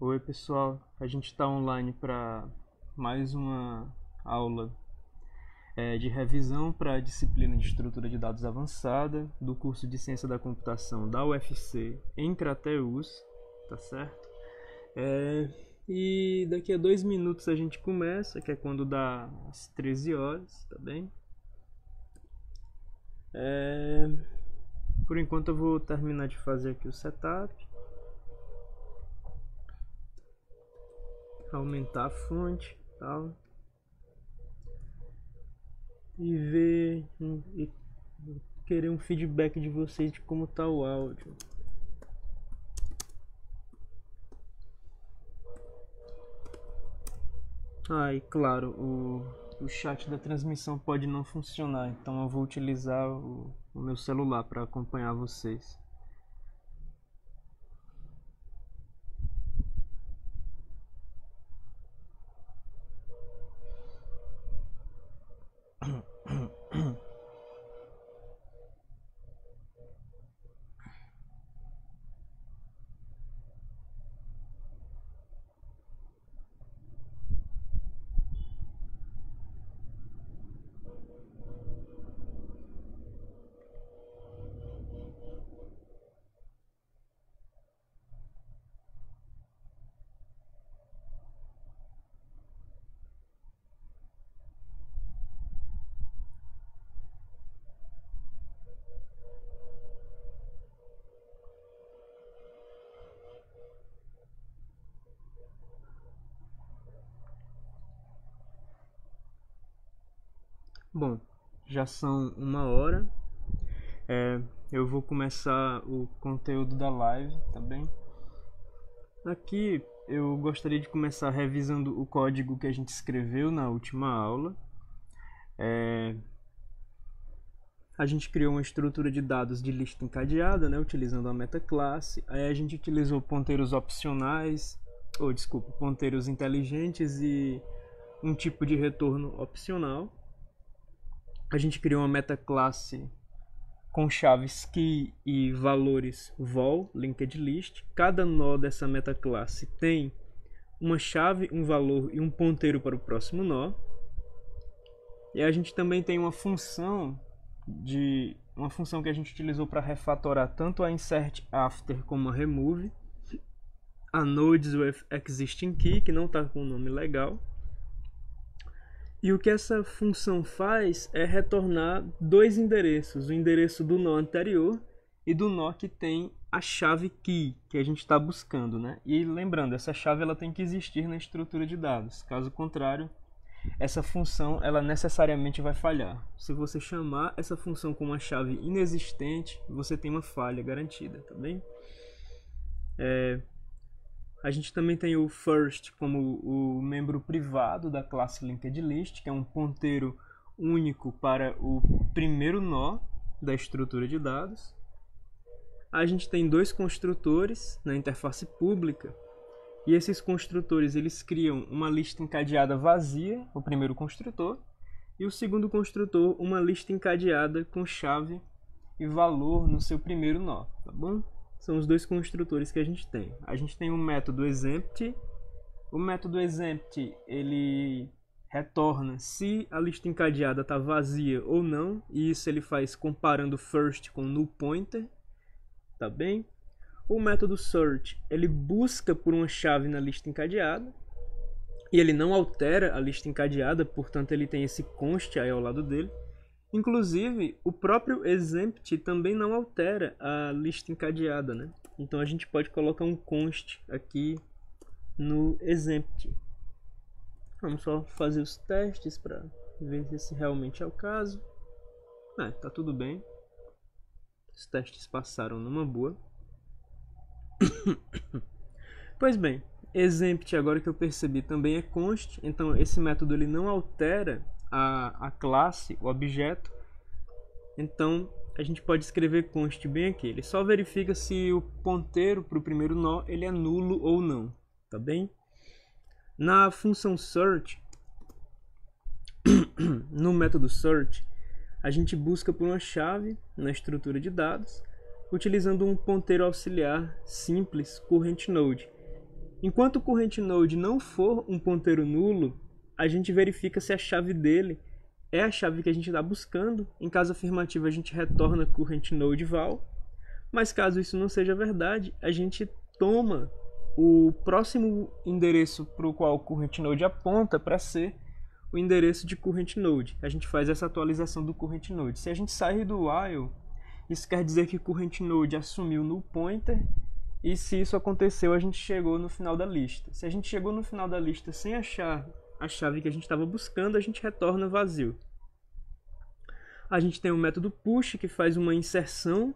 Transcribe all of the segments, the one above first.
Oi pessoal, a gente está online para mais uma aula de revisão para a disciplina de Estrutura de Dados Avançada do curso de Ciência da Computação da UFC em Crateús, tá certo? E daqui a 2 minutos a gente começa, que é quando dá as 13 horas, tá bem? Por enquanto eu vou terminar de fazer aqui o setup. Aumentar a fonte e tal. E ver e querer um feedback de vocês de como tá o áudio. E claro, o chat da transmissão pode não funcionar, então eu vou utilizar o meu celular para acompanhar vocês. Bom, já são 1 hora. Eu vou começar o conteúdo da live, tá bem? Aqui eu gostaria de começar revisando o código que a gente escreveu na última aula. A gente criou uma estrutura de dados de lista encadeada, né, utilizando a metaclasse. Aí a gente utilizou ponteiros opcionais, ponteiros inteligentes e um tipo de retorno opcional. A gente criou uma metaclasse com chaves key e valores vol, linked list. Cada nó dessa metaclasse tem uma chave, um valor e um ponteiro para o próximo nó. E a gente também tem uma função que a gente utilizou para refatorar tanto a insert after como a remove, a nodes with existing key, que não está com um nome legal. E o que essa função faz é retornar 2 endereços, o endereço do nó anterior e do nó que tem a chave key que a gente está buscando, né? E lembrando, essa chave ela tem que existir na estrutura de dados, caso contrário, essa função ela necessariamente vai falhar. Se você chamar essa função com uma chave inexistente, você tem uma falha garantida, tá bem? A gente também tem o first como o membro privado da classe linked list, que é um ponteiro único para o primeiro nó da estrutura de dados. A gente tem 2 construtores na interface pública, e esses construtores eles criam uma lista encadeada vazia, o primeiro construtor, e o segundo construtor uma lista encadeada com chave e valor no seu primeiro nó, tá bom? São os 2 construtores que a gente tem. A gente tem o método exempt. O método exempt ele retorna se a lista encadeada está vazia ou não, e isso ele faz comparando first com null pointer, tá bem? O método search ele busca por uma chave na lista encadeada e ele não altera a lista encadeada, portanto ele tem esse const aí ao lado dele. Inclusive, o próprio exempt também não altera a lista encadeada, né? Então a gente pode colocar um const aqui no exempt. Vamos só fazer os testes para ver se esse realmente é o caso. Tá tudo bem. Os testes passaram numa boa. Pois bem, exempt, agora que eu percebi, também é const. Então esse método ele não altera a classe, o objeto. Então a gente pode escrever const bem aqui. Ele só verifica se o ponteiro para o primeiro nó ele é nulo ou não, tá bem? Na função search, no método search, a gente busca por uma chave na estrutura de dados, utilizando um ponteiro auxiliar simples current node. Enquanto o current node não for um ponteiro nulo, a gente verifica se a chave dele é a chave que a gente está buscando. Em caso afirmativo, a gente retorna current node val. Mas caso isso não seja verdade, a gente toma o próximo endereço para o qual o current node aponta para ser o endereço de current node. A gente faz essa atualização do current node. Se a gente sair do while, isso quer dizer que o current node assumiu null pointer, e se isso aconteceu, a gente chegou no final da lista. Se a gente chegou no final da lista sem achar a chave que a gente estava buscando, a gente retorna vazio. A gente tem o método push, que faz uma inserção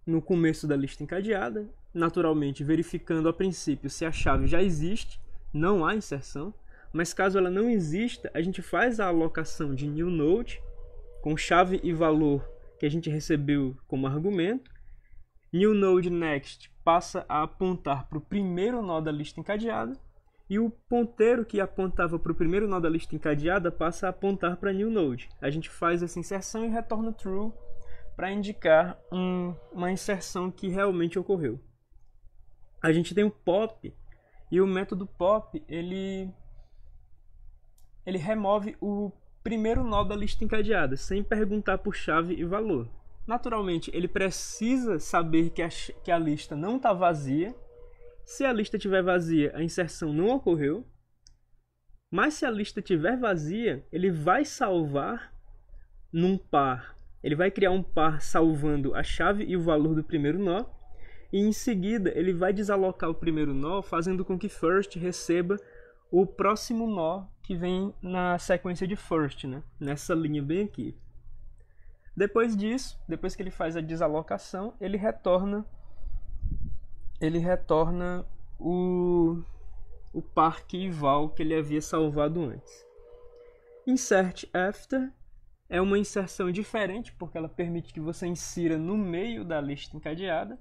no começo da lista encadeada, naturalmente verificando a princípio se a chave já existe, não há inserção, mas caso ela não exista, a gente faz a alocação de new node com chave e valor que a gente recebeu como argumento. New node next passa a apontar para o primeiro nó da lista encadeada, e o ponteiro que apontava para o primeiro nó da lista encadeada passa a apontar para new node. A gente faz essa inserção e retorna true para indicar uma inserção que realmente ocorreu. A gente tem o pop, e o método pop ele remove o primeiro nó da lista encadeada, sem perguntar por chave e valor. Naturalmente, ele precisa saber que a lista não está vazia. Se a lista estiver vazia, a inserção não ocorreu. Mas se a lista estiver vazia, ele vai salvar num par. Ele vai criar um par salvando a chave e o valor do primeiro nó. E em seguida, ele vai desalocar o primeiro nó, fazendo com que first receba o próximo nó que vem na sequência de first, né? Nessa linha bem aqui. Depois disso, depois que ele faz a desalocação, ele retorna o par key val que ele havia salvado antes. Insert after é uma inserção diferente, porque ela permite que você insira no meio da lista encadeada,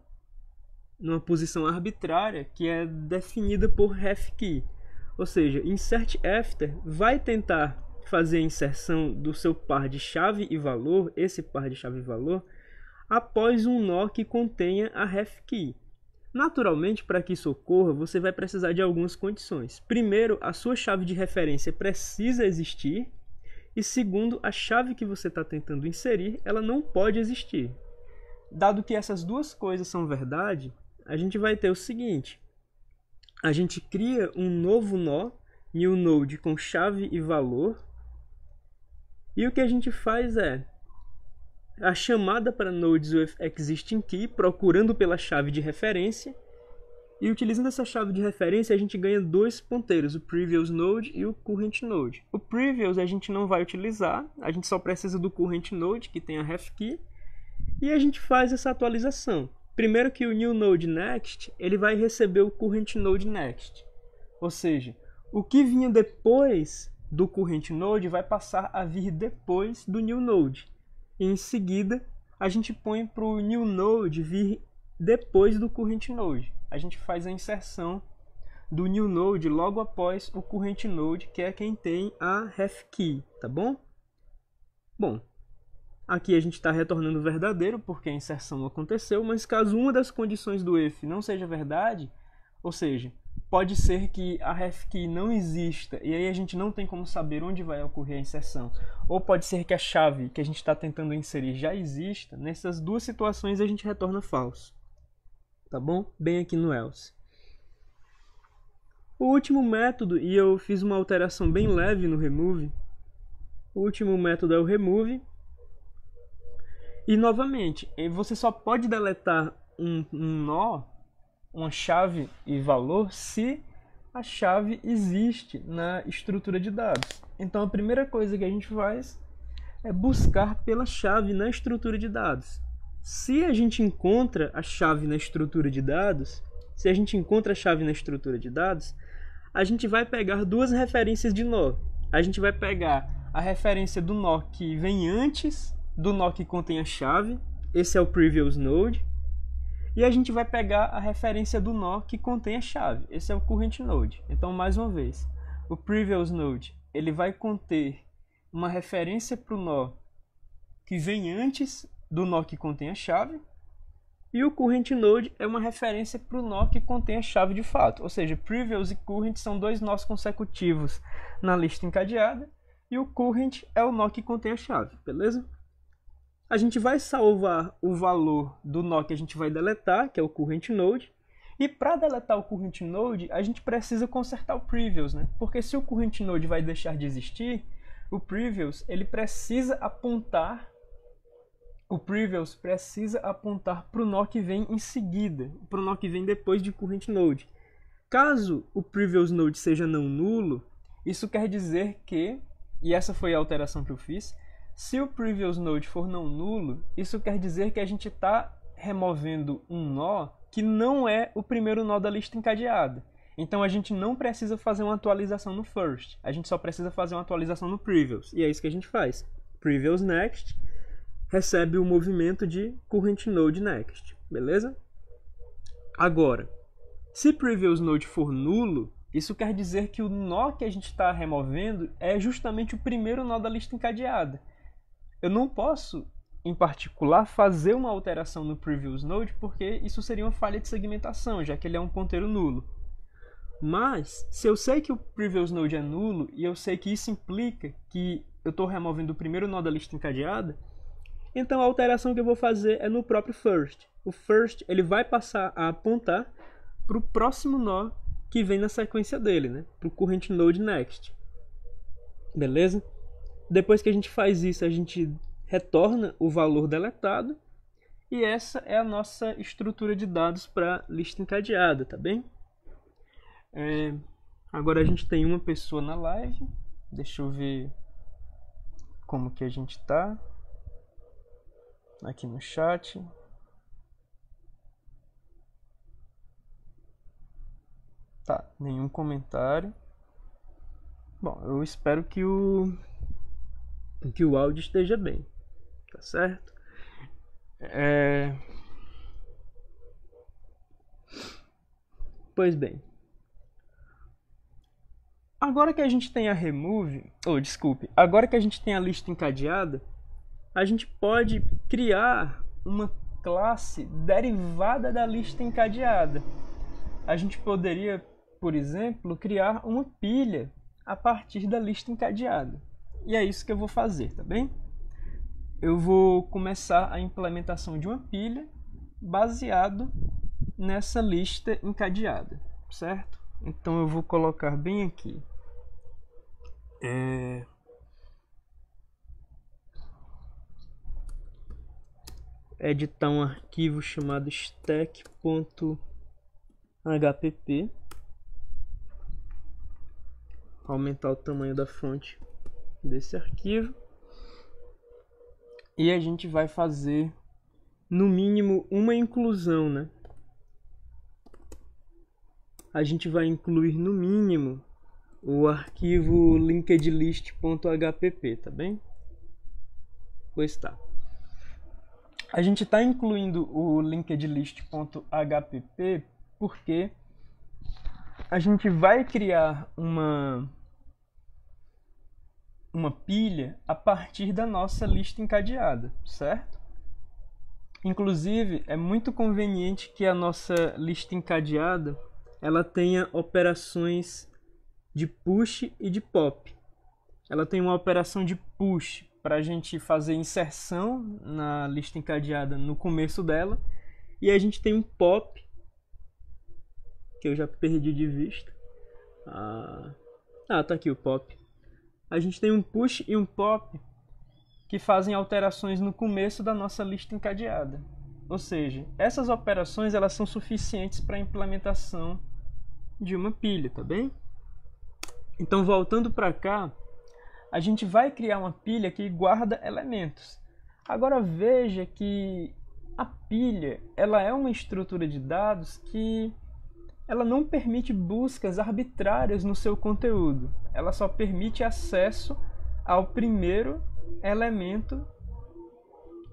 numa posição arbitrária que é definida por ref key. Ou seja, insert after vai tentar fazer a inserção do seu par de chave e valor, esse par de chave e valor, após um nó que contenha a ref key. Naturalmente, para que isso ocorra, você vai precisar de algumas condições. Primeiro, a sua chave de referência precisa existir. E segundo, a chave que você está tentando inserir, ela não pode existir. Dado que essas duas coisas são verdade, a gente vai ter o seguinte. A gente cria um novo nó, new node com chave e valor. E o que a gente faz é a chamada para nodes with existing key, procurando pela chave de referência. E utilizando essa chave de referência, a gente ganha dois ponteiros, o previous node e o current node. O previous a gente não vai utilizar, a gente só precisa do current node, que tem a ref key, e a gente faz essa atualização. Primeiro que o new node next, ele vai receber o current node next. Ou seja, o que vinha depois do current node vai passar a vir depois do new node. E em seguida, a gente põe para o new node vir depois do current node. A gente faz a inserção do new node logo após o current node, que é quem tem a ref key, tá bom? Bom, aqui a gente está retornando verdadeiro porque a inserção aconteceu, mas caso uma das condições do if não seja verdade, ou seja, pode ser que a ref key não exista e aí a gente não tem como saber onde vai ocorrer a inserção. Ou pode ser que a chave que a gente está tentando inserir já exista. Nessas duas situações a gente retorna falso. Tá bom? Bem aqui no else. O último método, e eu fiz uma alteração bem leve no remove. O último método é o remove. E novamente, você só pode deletar um nó, uma chave e valor, se a chave existe na estrutura de dados. Então a primeira coisa que a gente faz é buscar pela chave na estrutura de dados. Se a gente encontra a chave na estrutura de dados, a gente vai pegar duas referências de nó. A gente vai pegar a referência do nó que vem antes do nó que contém a chave, esse é o previous node, e a gente vai pegar a referência do nó que contém a chave, esse é o current node. Então, mais uma vez, o previous node ele vai conter uma referência para o nó que vem antes do nó que contém a chave, E o current node é uma referência para o nó que contém a chave de fato. Ou seja, previous e current são dois nós consecutivos na lista encadeada. E o current é o nó que contém a chave, beleza? A gente vai salvar o valor do nó que a gente vai deletar, que é o current node. E para deletar o current node, a gente precisa consertar o previous, né? Porque se o current node vai deixar de existir, o previous ele precisa apontar para o nó que vem em seguida, para o nó que vem depois de current node. Caso o previous node seja não nulo, isso quer dizer que, e essa foi a alteração que eu fiz, se o previous node for não nulo, isso quer dizer que a gente está removendo um nó que não é o primeiro nó da lista encadeada. Então a gente não precisa fazer uma atualização no first, a gente só precisa fazer uma atualização no previous. E é isso que a gente faz. Previous next recebe o movimento de current node next, beleza? Agora, se previous node for nulo, isso quer dizer que o nó que a gente está removendo é justamente o primeiro nó da lista encadeada. Eu não posso, em particular, fazer uma alteração no previous node porque isso seria uma falha de segmentação, já que ele é um ponteiro nulo. Mas, se eu sei que o previous node é nulo e eu sei que isso implica que eu estou removendo o primeiro nó da lista encadeada, então a alteração que eu vou fazer é no próprio first. O first ele vai passar a apontar para o próximo nó que vem na sequência dele, né? Para o current node next. Beleza? Depois que a gente faz isso, a gente retorna o valor deletado. E essa é a nossa estrutura de dados para lista encadeada, tá bem? Agora a gente tem uma pessoa na live. Deixa eu ver como que a gente tá aqui no chat. Tá, nenhum comentário. Bom, eu espero que o áudio esteja bem, tá certo? Pois bem. Agora que a gente tem a remove, agora que a gente tem a lista encadeada, a gente pode criar uma classe derivada da lista encadeada. A gente poderia, por exemplo, criar uma pilha a partir da lista encadeada. E é isso que eu vou fazer, tá bem? Eu vou começar a implementação de uma pilha baseado nessa lista encadeada, certo? Então eu vou colocar bem aqui. Editar um arquivo chamado stack.hpp. Aumentar o tamanho da fonte desse arquivo. E a gente vai fazer no mínimo uma inclusão, né? A gente vai incluir no mínimo o arquivo linkedlist.hpp, tá bem? Pois tá. A gente está incluindo o linkedlist.hpp porque a gente vai criar uma pilha a partir da nossa lista encadeada, certo? Inclusive, é muito conveniente que a nossa lista encadeada ela tenha operações de push e de pop. Ela tem uma operação de push para a gente fazer inserção na lista encadeada no começo dela, e a gente tem um pop que eu já perdi de vista. Tá aqui o pop. A gente tem um push e um pop que fazem alterações no começo da nossa lista encadeada. Ou seja, essas operações elas são suficientes para a implementação de uma pilha, tá bem? Então, voltando para cá, a gente vai criar uma pilha que guarda elementos. Agora veja que a pilha ela é uma estrutura de dados que ela não permite buscas arbitrárias no seu conteúdo. Ela só permite acesso ao primeiro elemento,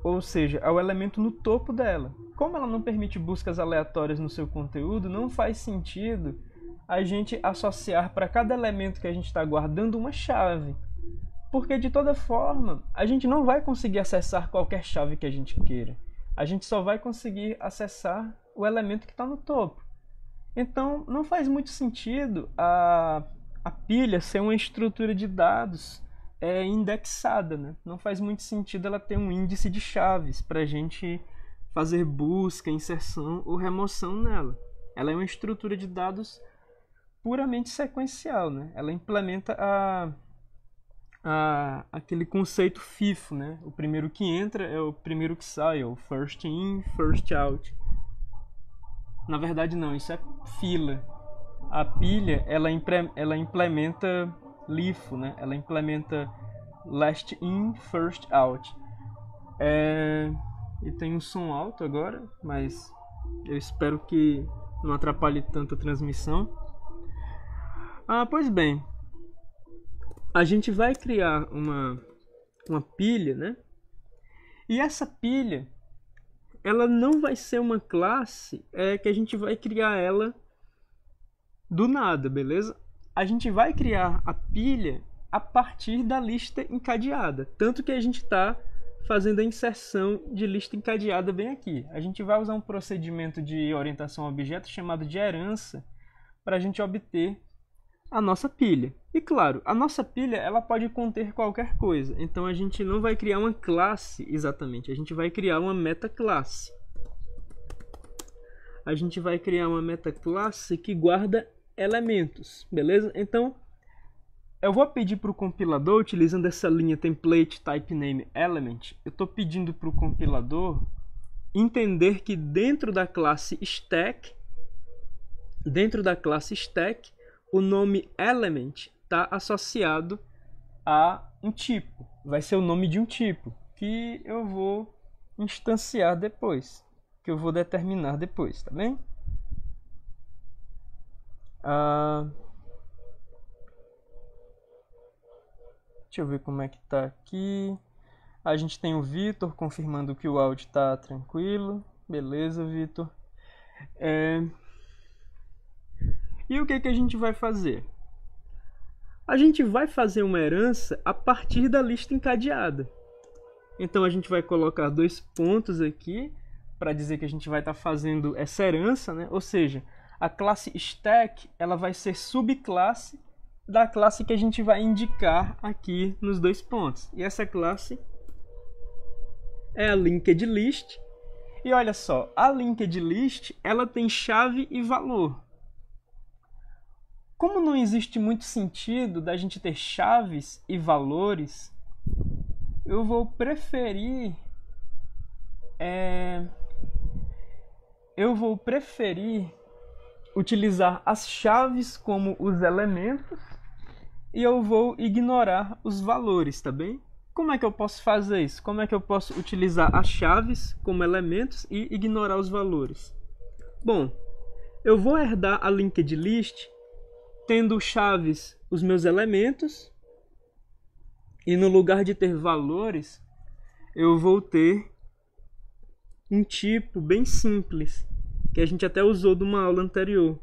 ou seja, ao elemento no topo dela. Como ela não permite buscas aleatórias no seu conteúdo, não faz sentido a gente associar para cada elemento que a gente está guardando uma chave. Porque de toda forma, a gente não vai conseguir acessar qualquer chave que a gente queira. A gente só vai conseguir acessar o elemento que está no topo. Então, não faz muito sentido a pilha ser uma estrutura de dados indexada, né? Não faz muito sentido ela ter um índice de chaves para a gente fazer busca, inserção ou remoção nela. Ela é uma estrutura de dados puramente sequencial, né? Ela implementa aquele conceito FIFO, né? O primeiro que entra é o primeiro que sai, o first in, first out. Na verdade não, isso é fila. A pilha, ela implementa LIFO, né? Ela implementa last in, first out. E tem um som alto agora, mas eu espero que não atrapalhe tanto a transmissão. Pois bem, a gente vai criar uma pilha, né? E essa pilha, ela não vai ser uma classe que a gente vai criar ela do nada, beleza? A gente vai criar a pilha a partir da lista encadeada. Tanto que a gente está fazendo a inserção de lista encadeada bem aqui. A gente vai usar um procedimento de orientação a objeto chamado de herança para a gente obter a nossa pilha. E claro, a nossa pilha ela pode conter qualquer coisa. Então a gente não vai criar uma classe exatamente. A gente vai criar uma metaclasse. A gente vai criar uma metaclasse que guarda elementos, beleza? Então, eu vou pedir para o compilador, utilizando essa linha template type name element, eu estou pedindo para o compilador entender que dentro da classe stack, o nome element está associado a um tipo. Vai ser o nome de um tipo que eu vou instanciar depois, que eu vou determinar depois, tá bem? Deixa eu ver como é que tá aqui. A gente tem o Vitor confirmando que o áudio tá tranquilo. Beleza, Vitor. E o que a gente vai fazer? A gente vai fazer uma herança a partir da lista encadeada. Então a gente vai colocar 2 pontos aqui para dizer que a gente vai estar fazendo essa herança, né? Ou seja, a classe stack ela vai ser subclasse da classe que a gente vai indicar aqui nos 2 pontos. E essa classe é a linked list. E olha só, a linked list ela tem chave e valor. Como não existe muito sentido da gente ter chaves e valores, eu vou preferir utilizar as chaves como os elementos e eu vou ignorar os valores, tá bem? Como é que eu posso fazer isso? Como é que eu posso utilizar as chaves como elementos e ignorar os valores? Bom, eu vou herdar a linked list tendo chaves os meus elementos e no lugar de ter valores eu vou ter um tipo bem simples que a gente até usou numa aula anterior.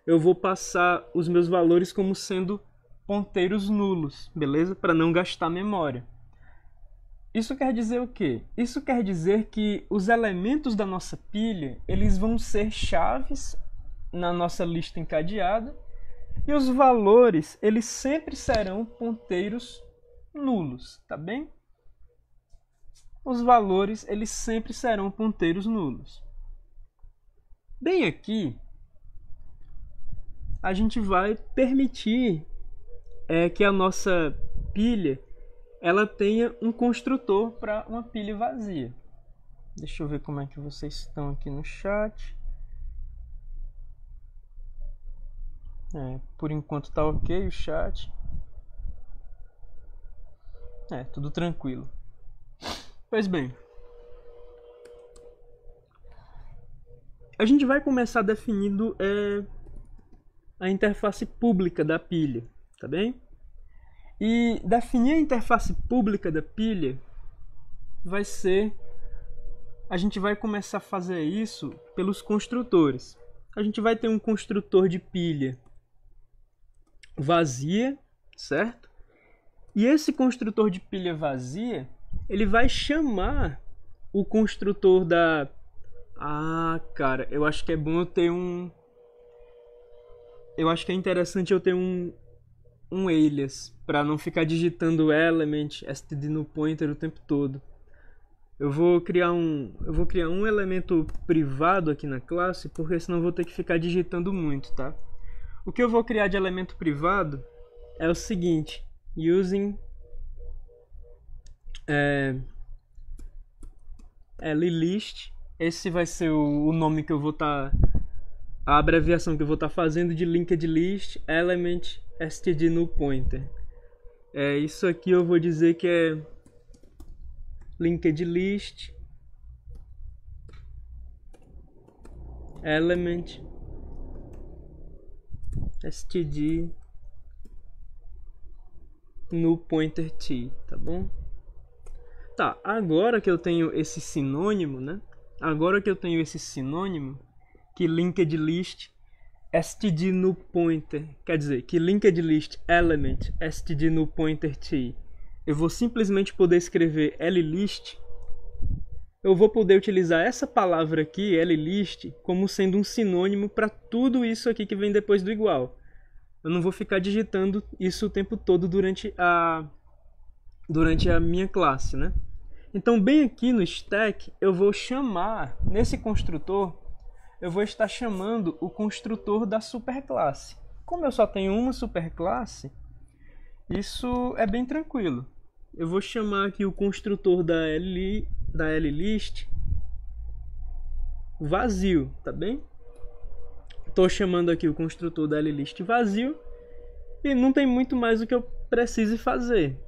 Eu vou passar os meus valores como sendo ponteiros nulos, beleza? Para não gastar memória. Isso quer dizer o quê? Isso quer dizer que os elementos da nossa pilha, eles vão ser chaves na nossa lista encadeada e os valores, eles sempre serão ponteiros nulos, tá bem? Os valores, eles sempre serão ponteiros nulos. Bem aqui, a gente vai permitir que a nossa pilha ela tenha um construtor para uma pilha vazia. Deixa eu ver como é que vocês estão aqui no chat. Por enquanto tá ok o chat. Tudo tranquilo. Pois bem, a gente vai começar definindo a interface pública da pilha, tá bem? E definir a interface pública da pilha vai ser... A gente vai começar a fazer isso pelos construtores. A gente vai ter um construtor de pilha vazia, certo? E esse construtor de pilha vazia, ele vai chamar o construtor da... Ah, cara, eu acho que é bom eu ter um... Eu acho que é interessante eu ter um alias, para não ficar digitando element std no pointer o tempo todo. Eu vou criar um elemento privado aqui na classe, porque senão eu vou ter que ficar digitando muito, tá? O que eu vou criar de elemento privado é o seguinte, using list. Esse vai ser o nome que eu vou estar, a abreviação que eu vou estar fazendo de linked list element std no pointer. Isso aqui eu vou dizer que é linked list element std no pointer t, tá bom? Tá, agora que eu tenho esse sinônimo, né? Agora que eu tenho esse sinônimo, que linked list std no pointer, quer dizer, que linked list element std no pointer t, eu vou simplesmente poder escrever list. Eu vou poder utilizar essa palavra aqui, list, como sendo um sinônimo para tudo isso aqui que vem depois do igual. Eu não vou ficar digitando isso o tempo todo durante a minha classe, né? Então, bem aqui no stack, eu vou chamar, nesse construtor, eu vou estar chamando o construtor da superclasse. Como eu só tenho uma superclasse, isso é bem tranquilo. Eu vou chamar aqui o construtor da list vazio, tá bem? Estou chamando aqui o construtor da list vazio e não tem muito mais o que eu precise fazer.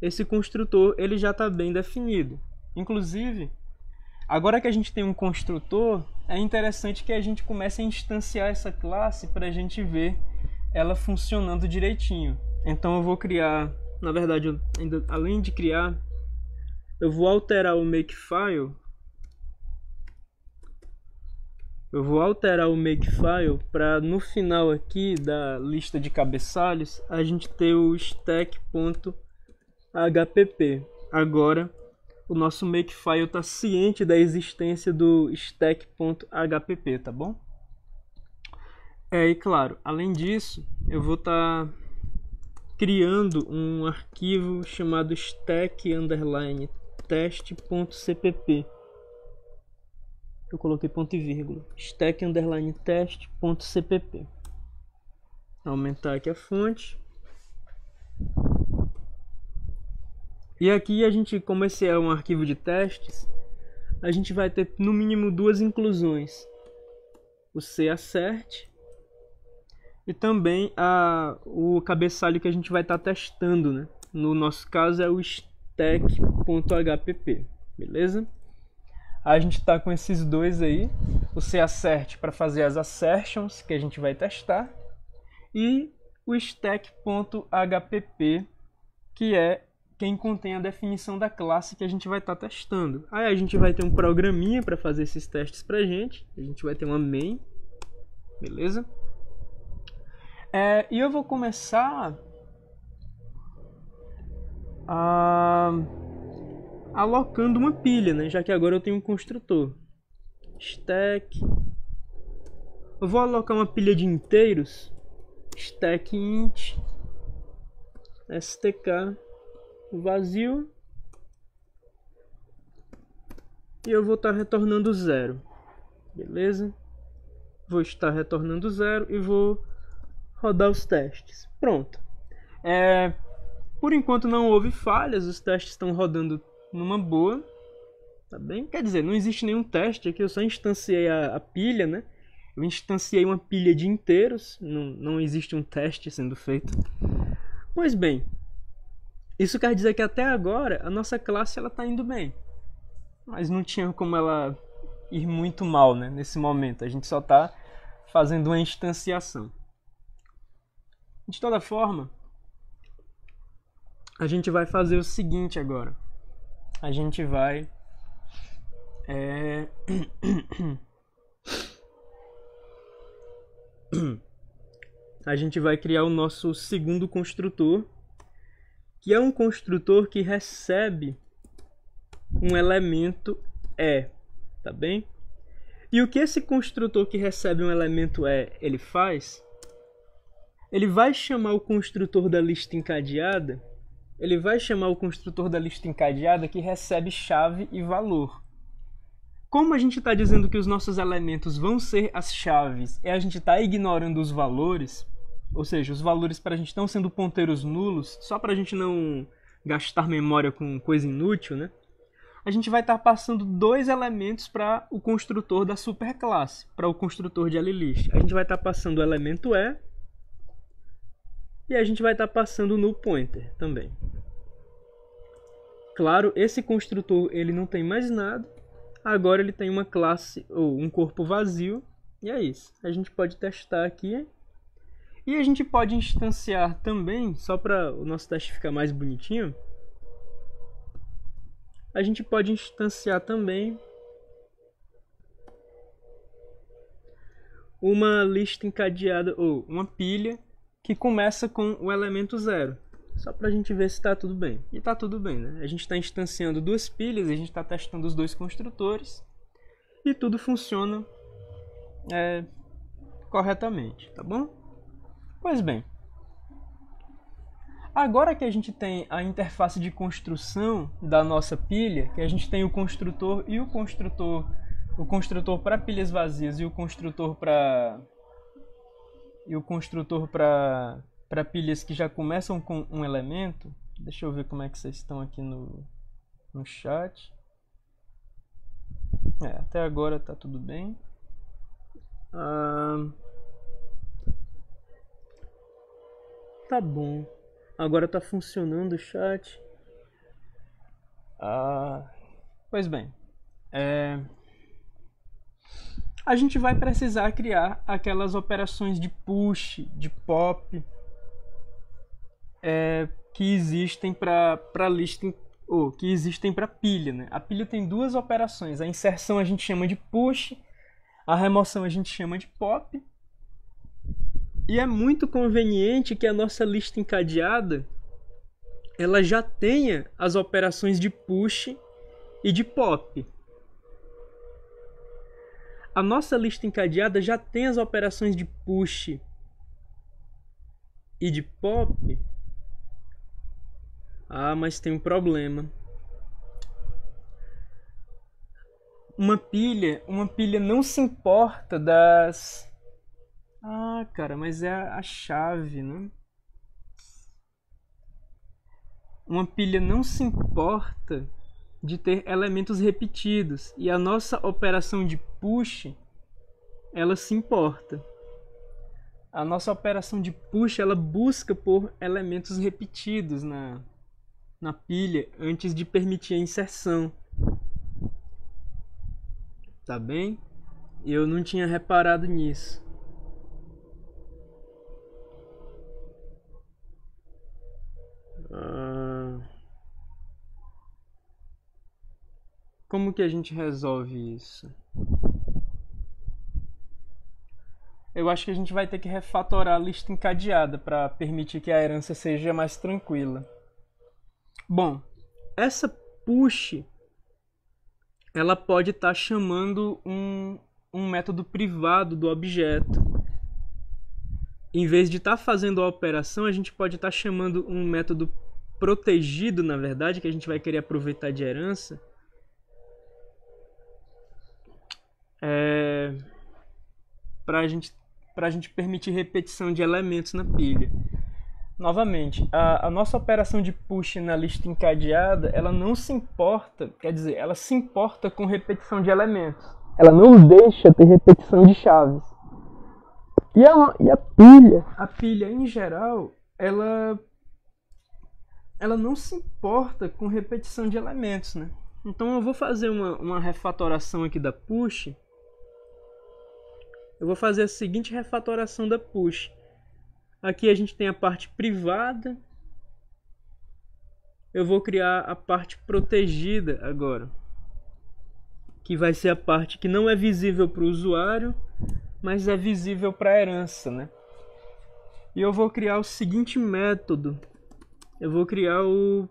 Esse construtor ele já está bem definido. Inclusive, agora que a gente tem um construtor, é interessante que a gente comece a instanciar essa classe para a gente ver ela funcionando direitinho. Então eu vou criar, na verdade, além de criar, eu vou alterar o makefile. Eu vou alterar o makefile para no final aqui da lista de cabeçalhos a gente ter o stack.hpp. Agora o nosso makefile está ciente da existência do stack.hpp, tá bom? E claro, além disso, eu vou estar criando um arquivo chamado stack_test.cpp. Eu coloquei ponto e vírgula. stack_test.cpp. Aumentar aqui a fonte. E aqui a gente, como esse é um arquivo de testes, a gente vai ter no mínimo duas inclusões. O cassert e também o cabeçalho que a gente vai estar testando, né? No nosso caso é o stack.hpp, beleza? A gente está com esses dois aí, o cassert para fazer as assertions que a gente vai testar e o stack.hpp, que é quem contém a definição da classe que a gente vai estar testando. Aí a gente vai ter um programinha para fazer esses testes para a gente vai ter uma main, beleza? E eu vou começar alocando uma pilha, né? Já que agora eu tenho um construtor. Stack. Eu vou alocar uma pilha de inteiros. Stack int stk vazio. E eu vou estar retornando 0. Beleza? Vou estar retornando 0 e vou rodar os testes. Pronto. Por enquanto não houve falhas, os testes estão rodando numa boa, tá bem? Quer dizer, não existe nenhum teste aqui, eu só instanciei a pilha, né? Eu instanciei uma pilha de inteiros, não existe um teste sendo feito. Pois bem, isso quer dizer que até agora a nossa classe ela tá indo bem, mas não tinha como ela ir muito mal, né? Nesse momento, a gente só está fazendo uma instanciação. De toda forma, a gente vai fazer o seguinte agora. A gente vai a gente vai criar o nosso segundo construtor, que é um construtor que recebe um elemento E, tá bem? E o que esse construtor que recebe um elemento E, ele faz? Ele vai chamar o construtor da lista encadeada, que recebe chave e valor. Como a gente está dizendo que os nossos elementos vão ser as chaves e a gente está ignorando os valores, ou seja, os valores para a gente estão sendo ponteiros nulos, só para a gente não gastar memória com coisa inútil, né? A gente vai estar passando dois elementos para o construtor da superclasse, para o construtor de LList. A gente vai estar passando o elemento E e a gente vai estar passando o null pointer também. Claro, esse construtor ele não tem mais nada. Agora ele tem uma classe ou um corpo vazio. E é isso. A gente pode testar aqui. E a gente pode instanciar também, só para o nosso teste ficar mais bonitinho, a gente pode instanciar também uma lista encadeada ou uma pilha que começa com o elemento 0. Só para a gente ver se está tudo bem. E está tudo bem, né? A gente está instanciando duas pilhas, a gente está testando os dois construtores e tudo funciona corretamente, tá bom? Pois bem, agora que a gente tem a interface de construção da nossa pilha, que a gente tem o construtor e o construtor para pilhas vazias e o construtor para pilhas que já começam com um elemento. Deixa eu ver como é que vocês estão aqui no chat. Até agora tá tudo bem. Tá bom. Agora tá funcionando o chat. Pois bem. A gente vai precisar criar aquelas operações de push, de pop, que existem para lista, ou que existem para pilha, né? A pilha tem duas operações. A inserção a gente chama de push, a remoção a gente chama de pop. E é muito conveniente que a nossa lista encadeada ela já tenha as operações de push e de pop. A nossa lista encadeada já tem as operações de push e de pop. Mas tem um problema. Uma pilha não se importa das... cara, mas é a chave, né? Uma pilha não se importa de ter elementos repetidos. E a nossa operação de push, ela se importa. A nossa operação de push, ela busca por elementos repetidos na pilha antes de permitir a inserção. Tá bem? Eu não tinha reparado nisso. Como que a gente resolve isso? Eu acho que a gente vai ter que refatorar a lista encadeada para permitir que a herança seja mais tranquila. Bom, essa push ela pode estar chamando um método privado do objeto. Em vez de estar fazendo a operação, a gente pode estar chamando um método protegido, na verdade, que a gente vai querer aproveitar de herança. Para a gente permitir repetição de elementos na pilha. Novamente, a nossa operação de push na lista encadeada, ela não se importa, quer dizer, ela se importa com repetição de elementos. Ela não deixa ter repetição de chaves. E a pilha em geral, ela não se importa com repetição de elementos, né? Então eu vou fazer uma refatoração aqui da push. Eu vou fazer a seguinte refatoração da push. Aqui a gente tem a parte privada. Eu vou criar a parte protegida agora, que vai ser a parte que não é visível para o usuário, mas é visível para a herança, né? E eu vou criar o seguinte método. Eu vou criar o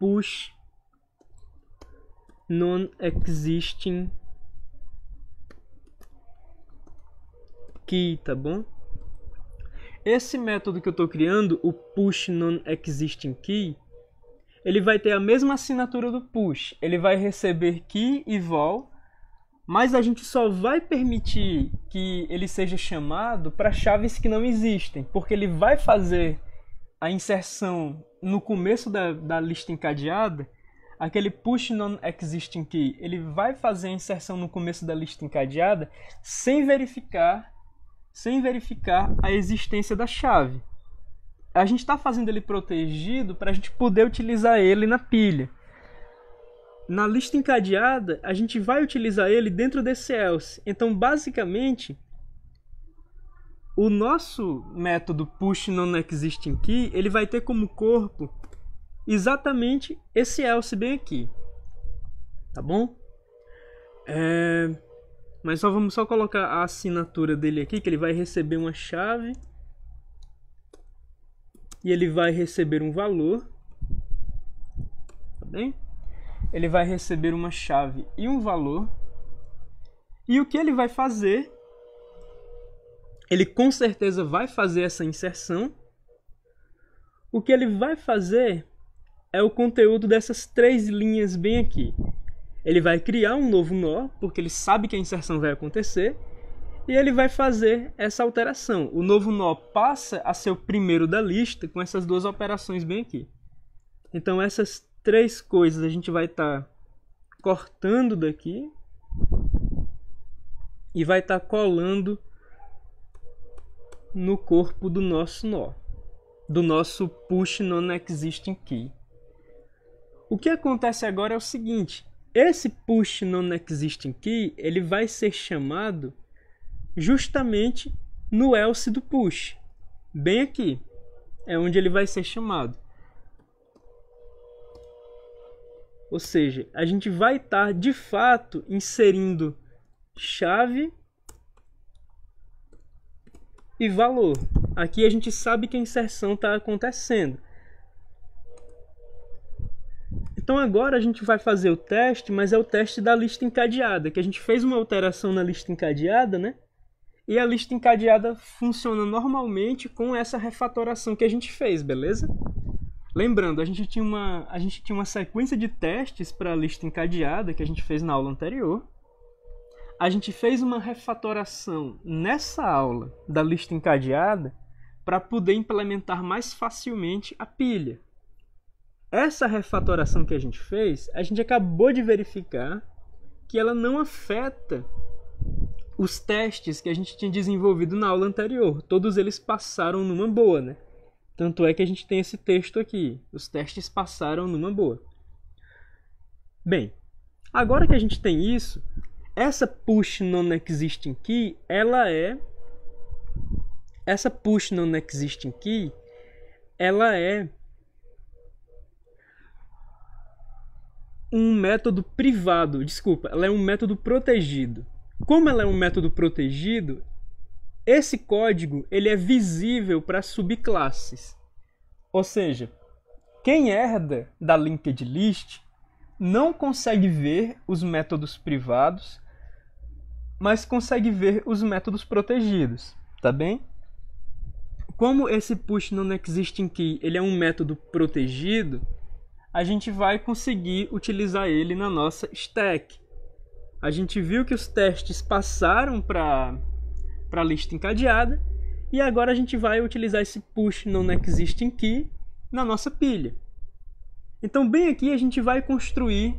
push non-existing key, tá bom? Esse método que eu estou criando, o push non-existing key, ele vai ter a mesma assinatura do push. Ele vai receber key e vol, mas a gente só vai permitir que ele seja chamado para chaves que não existem, porque ele vai fazer a inserção no começo da lista encadeada. Aquele push non-existing key, ele vai fazer a inserção no começo da lista encadeada sem verificar a existência da chave. A gente está fazendo ele protegido para a gente poder utilizar ele na pilha. Na lista encadeada, a gente vai utilizar ele dentro desse else. Então, basicamente, o nosso método push non-existing key, ele vai ter como corpo exatamente esse else bem aqui. Tá bom? Mas vamos só colocar a assinatura dele aqui, que ele vai receber uma chave e ele vai receber um valor, tá bem? Ele vai receber uma chave e um valor, e o que ele vai fazer? Ele com certeza vai fazer essa inserção. O que ele vai fazer é o conteúdo dessas 3 linhas bem aqui. Ele vai criar um novo nó, porque ele sabe que a inserção vai acontecer, e ele vai fazer essa alteração. O novo nó passa a ser o primeiro da lista com essas 2 operações bem aqui. Então essas 3 coisas a gente vai estar cortando daqui e vai estar colando no corpo do nosso nó, do nosso push non-existing key. O que acontece agora é o seguinte: esse push non-existing key, ele vai ser chamado justamente no else do push. Bem aqui é onde ele vai ser chamado. Ou seja, a gente vai estar de fato inserindo chave e valor. Aqui a gente sabe que a inserção está acontecendo. Então agora a gente vai fazer o teste, mas é o teste da lista encadeada, que a gente fez uma alteração na lista encadeada, né? E a lista encadeada funciona normalmente com essa refatoração que a gente fez, beleza? Lembrando, a gente tinha uma sequência de testes para a lista encadeada que a gente fez na aula anterior. A gente fez uma refatoração nessa aula da lista encadeada para poder implementar mais facilmente a pilha. Essa refatoração que a gente fez, a gente acabou de verificar que ela não afeta os testes que a gente tinha desenvolvido na aula anterior. Todos eles passaram numa boa, né? Tanto é que a gente tem esse texto aqui. Os testes passaram numa boa. Bem, agora que a gente tem isso, essa push non-existing key, essa push non-existing key, ela é um método privado, desculpa, ela é um método protegido. Como ela é um método protegido, esse código ele é visível para subclasses. Ou seja, quem herda da linked list não consegue ver os métodos privados, mas consegue ver os métodos protegidos, tá bem? Como esse push non-existing key ele é um método protegido, a gente vai conseguir utilizar ele na nossa stack. A gente viu que os testes passaram para a lista encadeada, e agora a gente vai utilizar esse push non-existing key na nossa pilha. Então bem aqui a gente vai construir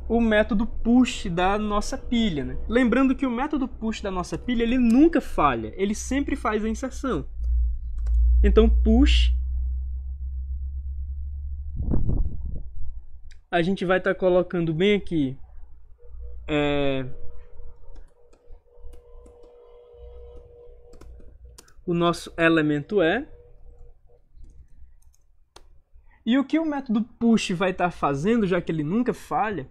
o método push da nossa pilha, né? Lembrando que o método push da nossa pilha ele nunca falha, ele sempre faz a inserção. Então push, a gente vai estar colocando bem aqui o nosso elemento e o que o método push vai estar fazendo, já que ele nunca falha,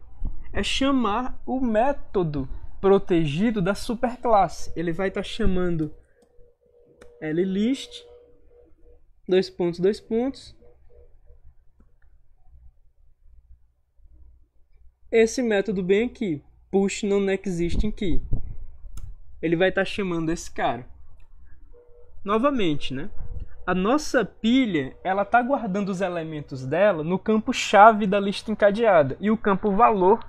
é chamar o método protegido da superclasse. Ele vai estar chamando list, dois pontos, esse método bem aqui, push non-existing key. Ele vai estar chamando esse cara. Novamente, né? A nossa pilha, ela está guardando os elementos dela no campo chave da lista encadeada. E o campo valor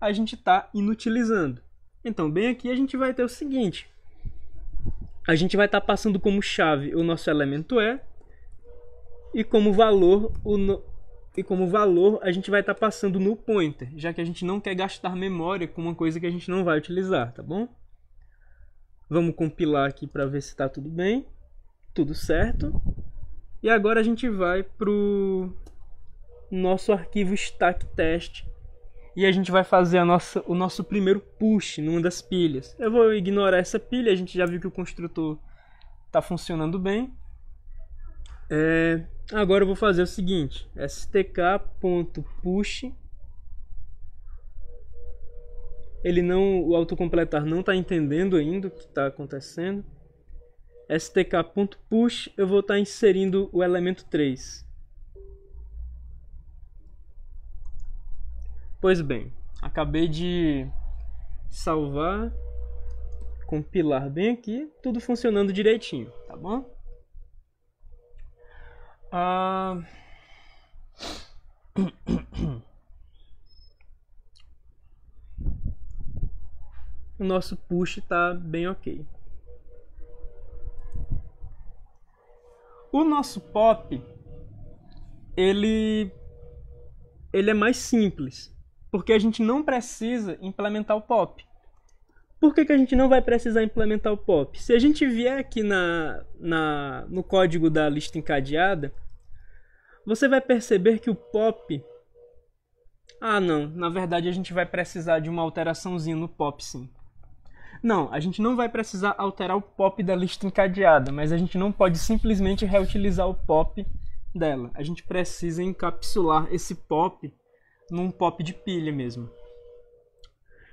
a gente está inutilizando. Então, bem aqui a gente vai ter o seguinte. A gente vai estar passando como chave o nosso elemento E. E como valor, a gente vai estar passando no pointer. Já que a gente não quer gastar memória com uma coisa que a gente não vai utilizar, tá bom? Vamos compilar aqui para ver se está tudo bem. Tudo certo. E agora a gente vai para o nosso arquivo stack test e a gente vai fazer o nosso primeiro push numa das pilhas. Eu vou ignorar essa pilha, a gente já viu que o construtor está funcionando bem. Agora eu vou fazer o seguinte, stk.push. O autocompletar não está entendendo ainda o que está acontecendo. stk.push, eu vou estar inserindo o elemento 3. Pois bem, acabei de salvar, compilar bem aqui, tudo funcionando direitinho, tá bom? O nosso push está bem ok. O nosso pop, ele é mais simples, porque a gente não precisa implementar o pop. Por que a gente não vai precisar implementar o pop? Se a gente vier aqui no código da lista encadeada, você vai perceber que o pop... não, na verdade a gente vai precisar de uma alteraçãozinha no pop, sim. Não, a gente não vai precisar alterar o pop da lista encadeada, mas a gente não pode simplesmente reutilizar o pop dela. A gente precisa encapsular esse pop num pop de pilha mesmo.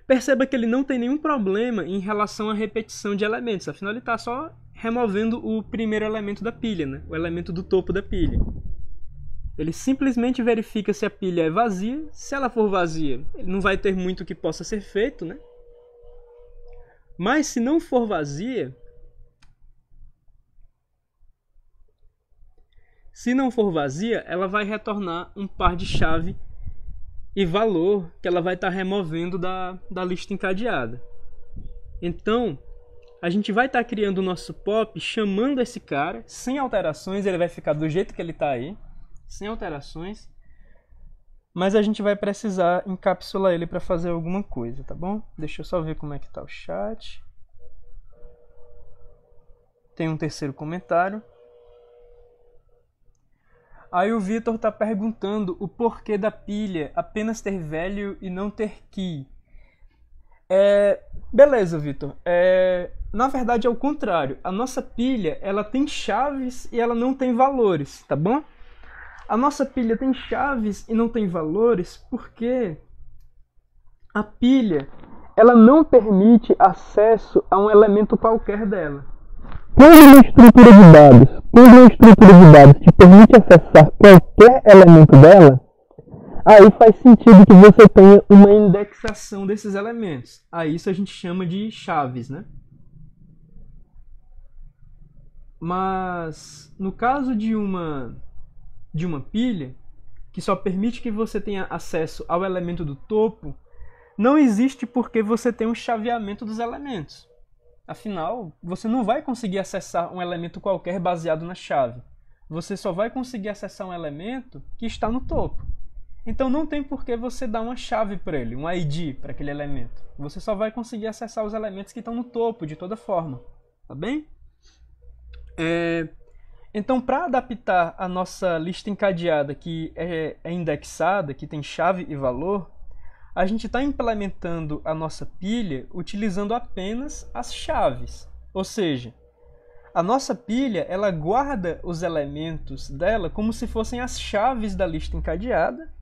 Perceba que ele não tem nenhum problema em relação à repetição de elementos, afinal ele está só removendo o primeiro elemento da pilha, né? O elemento do topo da pilha. Ele simplesmente verifica se a pilha é vazia. Se ela for vazia, ele não vai ter muito que possa ser feito, né? Mas se não for vazia, ela vai retornar um par de chave e valor que ela vai estar removendo da lista encadeada. Então, a gente vai estar criando o nosso pop chamando esse cara, sem alterações, ele vai ficar do jeito que ele está aí, sem alterações. Mas a gente vai precisar encapsular ele para fazer alguma coisa, tá bom? Deixa eu só ver como é que tá o chat. Tem um terceiro comentário. Aí o Vitor está perguntando o porquê da pilha apenas ter value e não ter key. Beleza, Vitor. Na verdade é o contrário. A nossa pilha ela tem chaves e ela não tem valores, tá bom? A nossa pilha tem chaves e não tem valores porque a pilha ela não permite acesso a um elemento qualquer dela. Quando uma estrutura de dados te permite acessar qualquer elemento dela, aí faz sentido que você tenha uma indexação desses elementos. Aí isso a gente chama de chaves, né? Mas no caso de uma pilha, que só permite que você tenha acesso ao elemento do topo, não existe porque você tem um chaveamento dos elementos. Afinal, você não vai conseguir acessar um elemento qualquer baseado na chave. Você só vai conseguir acessar um elemento que está no topo. Então não tem por que você dar uma chave para ele, um ID para aquele elemento. Você só vai conseguir acessar os elementos que estão no topo, de toda forma. Tá bem? Então, para adaptar a nossa lista encadeada que é indexada, que tem chave e valor, a gente está implementando a nossa pilha utilizando apenas as chaves. Ou seja, a nossa pilha ela guarda os elementos dela como se fossem as chaves da lista encadeada.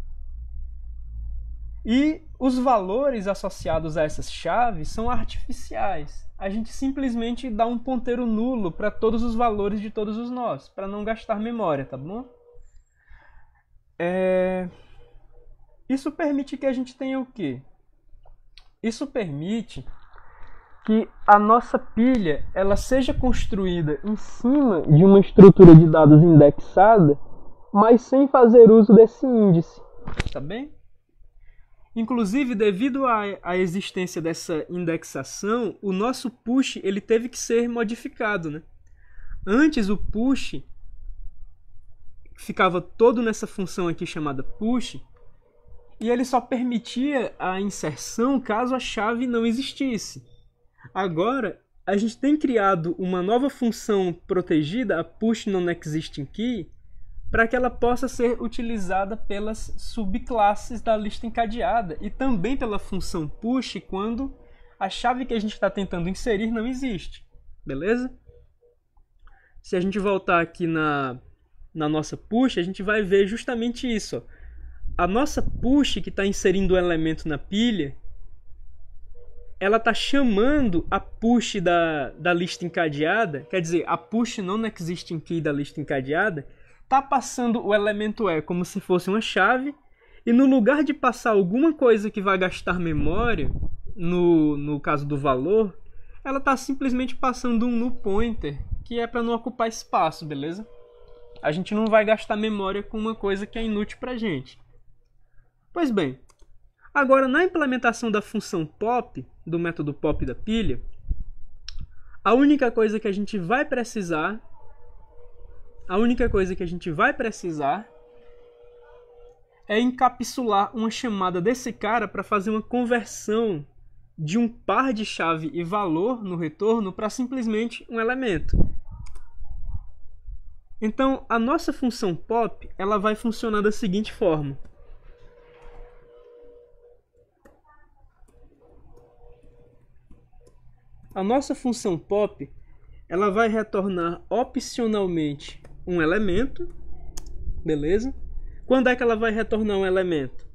E os valores associados a essas chaves são artificiais. A gente simplesmente dá um ponteiro nulo para todos os valores de todos os nós, para não gastar memória, tá bom? Isso permite que a gente tenha o quê? Isso permite que a nossa pilha ela seja construída em cima de uma estrutura de dados indexada, mas sem fazer uso desse índice. Tá bem? Inclusive, devido à existência dessa indexação, o nosso push ele teve que ser modificado, né? Antes o push ficava todo nessa função aqui chamada push, e ele só permitia a inserção caso a chave não existisse. Agora, a gente tem criado uma nova função protegida, a push non-existing key, para que ela possa ser utilizada pelas subclasses da lista encadeada e também pela função push quando a chave que a gente está tentando inserir não existe. Beleza? Se a gente voltar aqui na nossa push, a gente vai ver justamente isso. Ó. A nossa push que está inserindo o elemento na pilha, ela está chamando a push da lista encadeada, quer dizer, a push non-existing key da lista encadeada, está passando o elemento E como se fosse uma chave, e no lugar de passar alguma coisa que vai gastar memória, no caso do valor, ela está simplesmente passando um null pointer, que é para não ocupar espaço, beleza? A gente não vai gastar memória com uma coisa que é inútil para a gente. Pois bem, agora na implementação da função pop, do método pop da pilha, a única coisa que a gente vai precisar é encapsular uma chamada desse cara para fazer uma conversão de um par de chave e valor no retorno para simplesmente um elemento. Então, a nossa função pop ela vai funcionar da seguinte forma. A nossa função pop ela vai retornar opcionalmente um elemento, beleza? Quando é que ela vai retornar um elemento?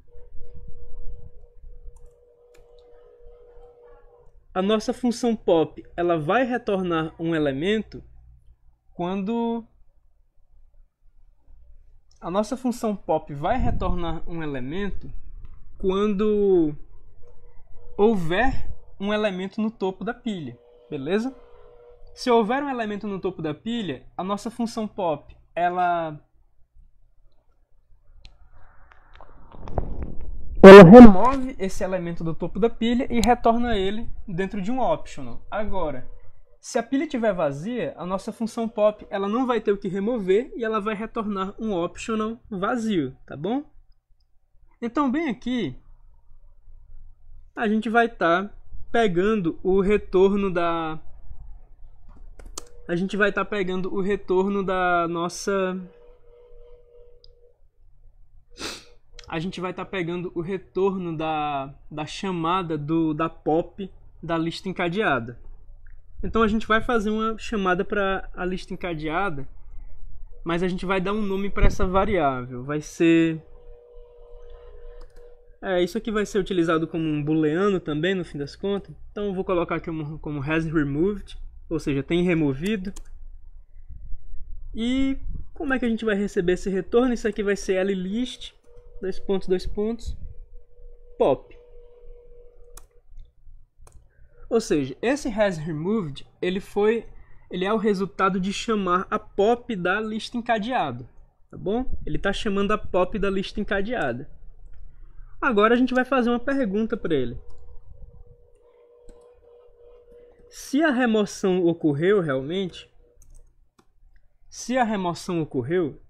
A nossa função pop ela vai retornar um elemento quando houver um elemento no topo da pilha, beleza? Se houver um elemento no topo da pilha, a nossa função pop ela remove esse elemento do topo da pilha e retorna ele dentro de um optional. Agora, se a pilha estiver vazia, a nossa função pop ela não vai ter o que remover e ela vai retornar um optional vazio, tá bom? Então, bem aqui, a gente vai estar pegando o retorno da chamada da pop da lista encadeada. Então a gente vai fazer uma chamada para a lista encadeada, mas a gente vai dar um nome para essa variável. Vai ser isso aqui vai ser utilizado como um booleano também, no fim das contas. Então eu vou colocar aqui como has removed, ou seja, tem removido. E como é que a gente vai receber esse retorno? Isso aqui vai ser list, pop. Ou seja, esse has removed, ele é o resultado de chamar a pop da lista encadeada, tá bom? Ele está chamando a pop da lista encadeada. Agora a gente vai fazer uma pergunta para ele. Se a remoção ocorreu realmente,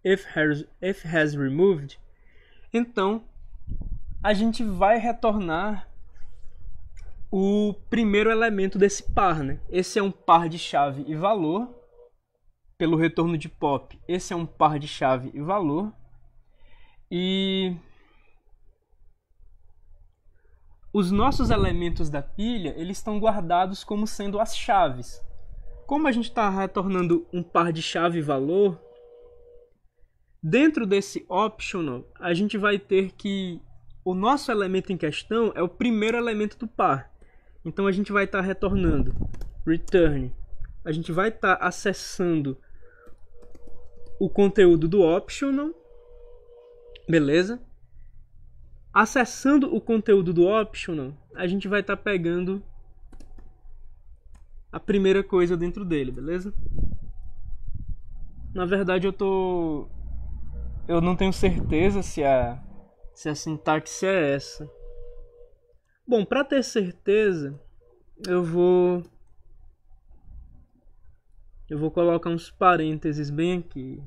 if has removed, então a gente vai retornar o primeiro elemento desse par, né? Esse é um par de chave e valor. Pelo retorno de pop, esse é um par de chave e valor. E os nossos elementos da pilha, eles estão guardados como sendo as chaves. Como a gente está retornando um par de chave e valor, dentro desse optional, a gente vai ter que o nosso elemento em questão é o primeiro elemento do par. Então a gente vai estar retornando return. A gente vai estar acessando o conteúdo do optional, beleza? acessando o conteúdo do optional, a gente vai estar pegando a primeira coisa dentro dele, beleza? Na verdade eu não tenho certeza se a sintaxe é essa. Bom, para ter certeza, eu vou colocar uns parênteses bem aqui.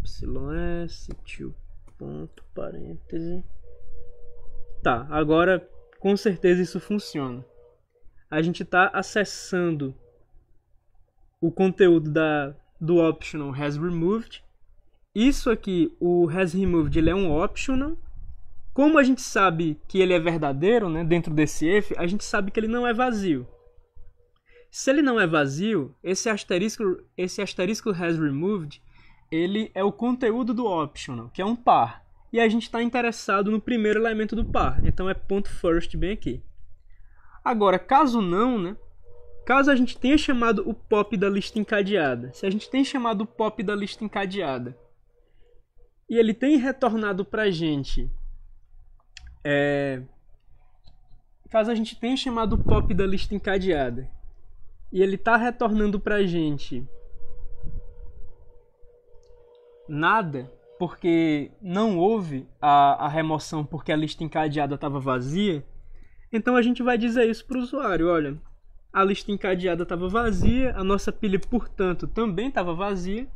ys, tio, ponto, parêntese. Tá, agora com certeza isso funciona. A gente está acessando o conteúdo do optional has removed. Isso aqui, o has removed, ele é um optional. Como a gente sabe que ele é verdadeiro, né, dentro desse if, a gente sabe que ele não é vazio. Se ele não é vazio, esse asterisco has removed, ele é o conteúdo do optional, que é um par. E a gente está interessado no primeiro elemento do par. Então é ponto first bem aqui. Agora, caso não, né? Caso a gente tenha chamado o pop da lista encadeada. Se a gente tem chamado o pop da lista encadeada e ele tem retornado para a gente... caso a gente tenha chamado o pop da lista encadeada e ele está retornando para a gente nada, porque não houve a remoção porque a lista encadeada estava vazia, então a gente vai dizer isso para o usuário, olha, a lista encadeada estava vazia, a nossa pilha, portanto, também estava vazia,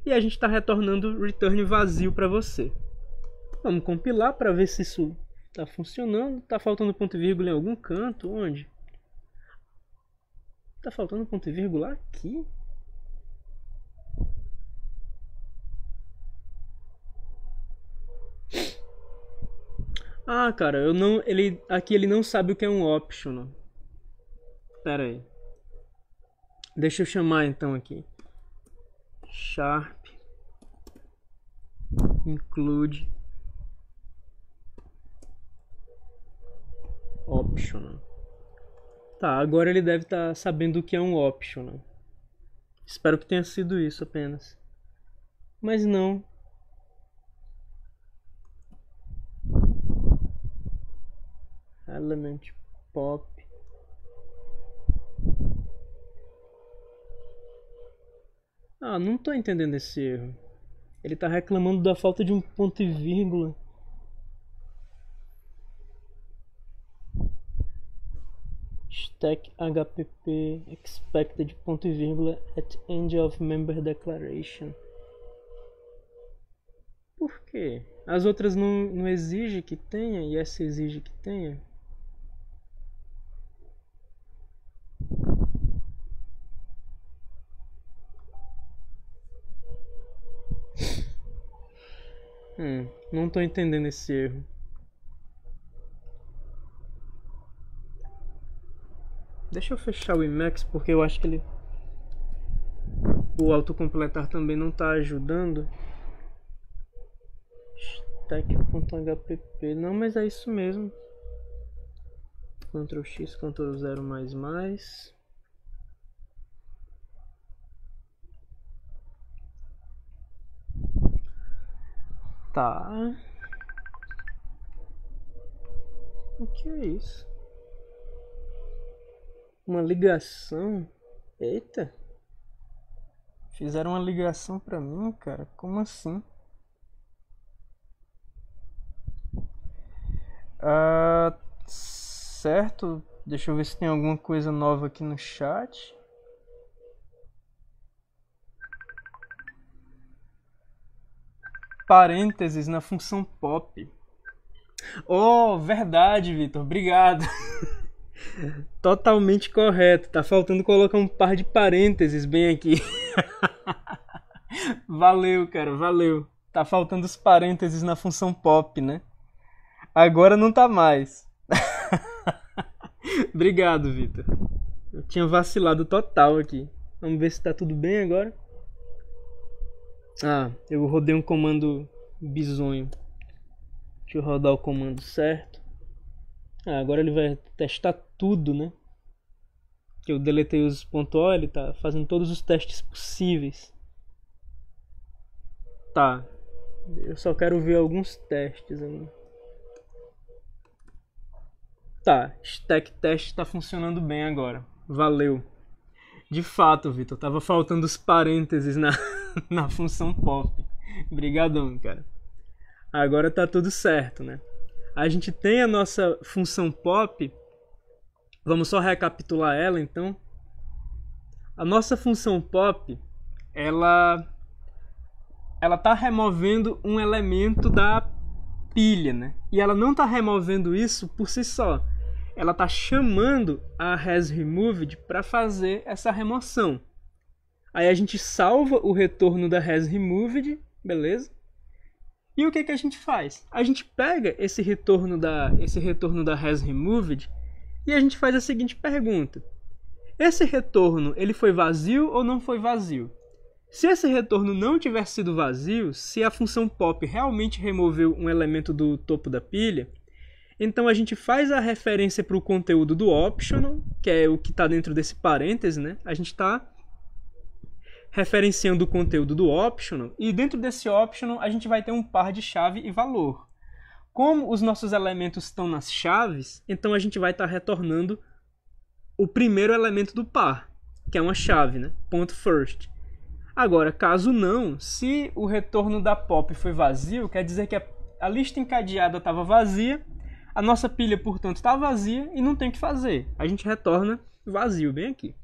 e a gente está retornando return vazio para você. Vamos compilar para ver se isso está funcionando. Está faltando ponto e vírgula em algum canto, onde? Está faltando ponto e vírgula aqui? Ah, cara, aqui ele não sabe o que é um optional. Pera aí. Deixa eu chamar então aqui. Sharp include optional. Tá, agora ele deve estar sabendo o que é um optional. Espero que tenha sido isso apenas. Mas não. Element pop. Ah, não tô entendendo esse erro. Ele tá reclamando da falta de um ponto e vírgula. Stack HPP expected ponto e vírgula at end of member declaration. Por quê? As outras não exigem que tenha e essa exige que tenha? Não tô entendendo esse erro. Deixa eu fechar o Emacs porque eu acho que o autocompletar também não tá ajudando. Stack.hpp. Não, mas é isso mesmo. Ctrl X, Ctrl 0 mais. Tá. O que é isso? Uma ligação? Eita. Fizeram uma ligação pra mim, cara. Como assim? Certo. Deixa eu ver se tem alguma coisa nova aqui no chat. Parênteses na função pop. Oh, verdade, Vitor. Obrigado. Totalmente correto. Tá faltando colocar um par de parênteses bem aqui. Valeu, cara. Valeu. Tá faltando os parênteses na função pop, né? Agora não tá mais. Obrigado, Vitor. Eu tinha vacilado total aqui. Vamos ver se tá tudo bem agora. Ah, eu rodei um comando bizonho. Deixa eu rodar o comando certo. Ah, agora ele vai testar tudo, né? Que eu deletei os .o, ele tá fazendo todos os testes possíveis. Tá. Eu só quero ver alguns testes ainda. Tá, stack test está funcionando bem agora. Valeu. De fato, Vitor, tava faltando os parênteses na função pop. Obrigadão, cara. Agora tá tudo certo, né? A gente tem a nossa função pop. Vamos só recapitular ela, então. A nossa função pop, ela tá removendo um elemento da pilha, né? E ela não tá removendo isso por si só. Ela tá chamando a hasRemoved para fazer essa remoção. Aí a gente salva o retorno da hasRemoved, beleza? E o que a gente faz? A gente pega esse retorno da hasRemoved e a gente faz a seguinte pergunta: esse retorno, ele foi vazio ou não foi vazio? Se esse retorno não tiver sido vazio, se a função pop realmente removeu um elemento do topo da pilha, então a gente faz a referência para o conteúdo do optional, que é o que está dentro desse parêntese, né? A gente está referenciando o conteúdo do optional, e dentro desse optional a gente vai ter um par de chave e valor. Como os nossos elementos estão nas chaves, então a gente vai estar retornando o primeiro elemento do par, que é uma chave, né? Ponto first. Agora, caso não, se o retorno da pop foi vazio, quer dizer que a lista encadeada estava vazia, a nossa pilha, portanto, está vazia e não tem o que fazer. A gente retorna vazio, bem aqui.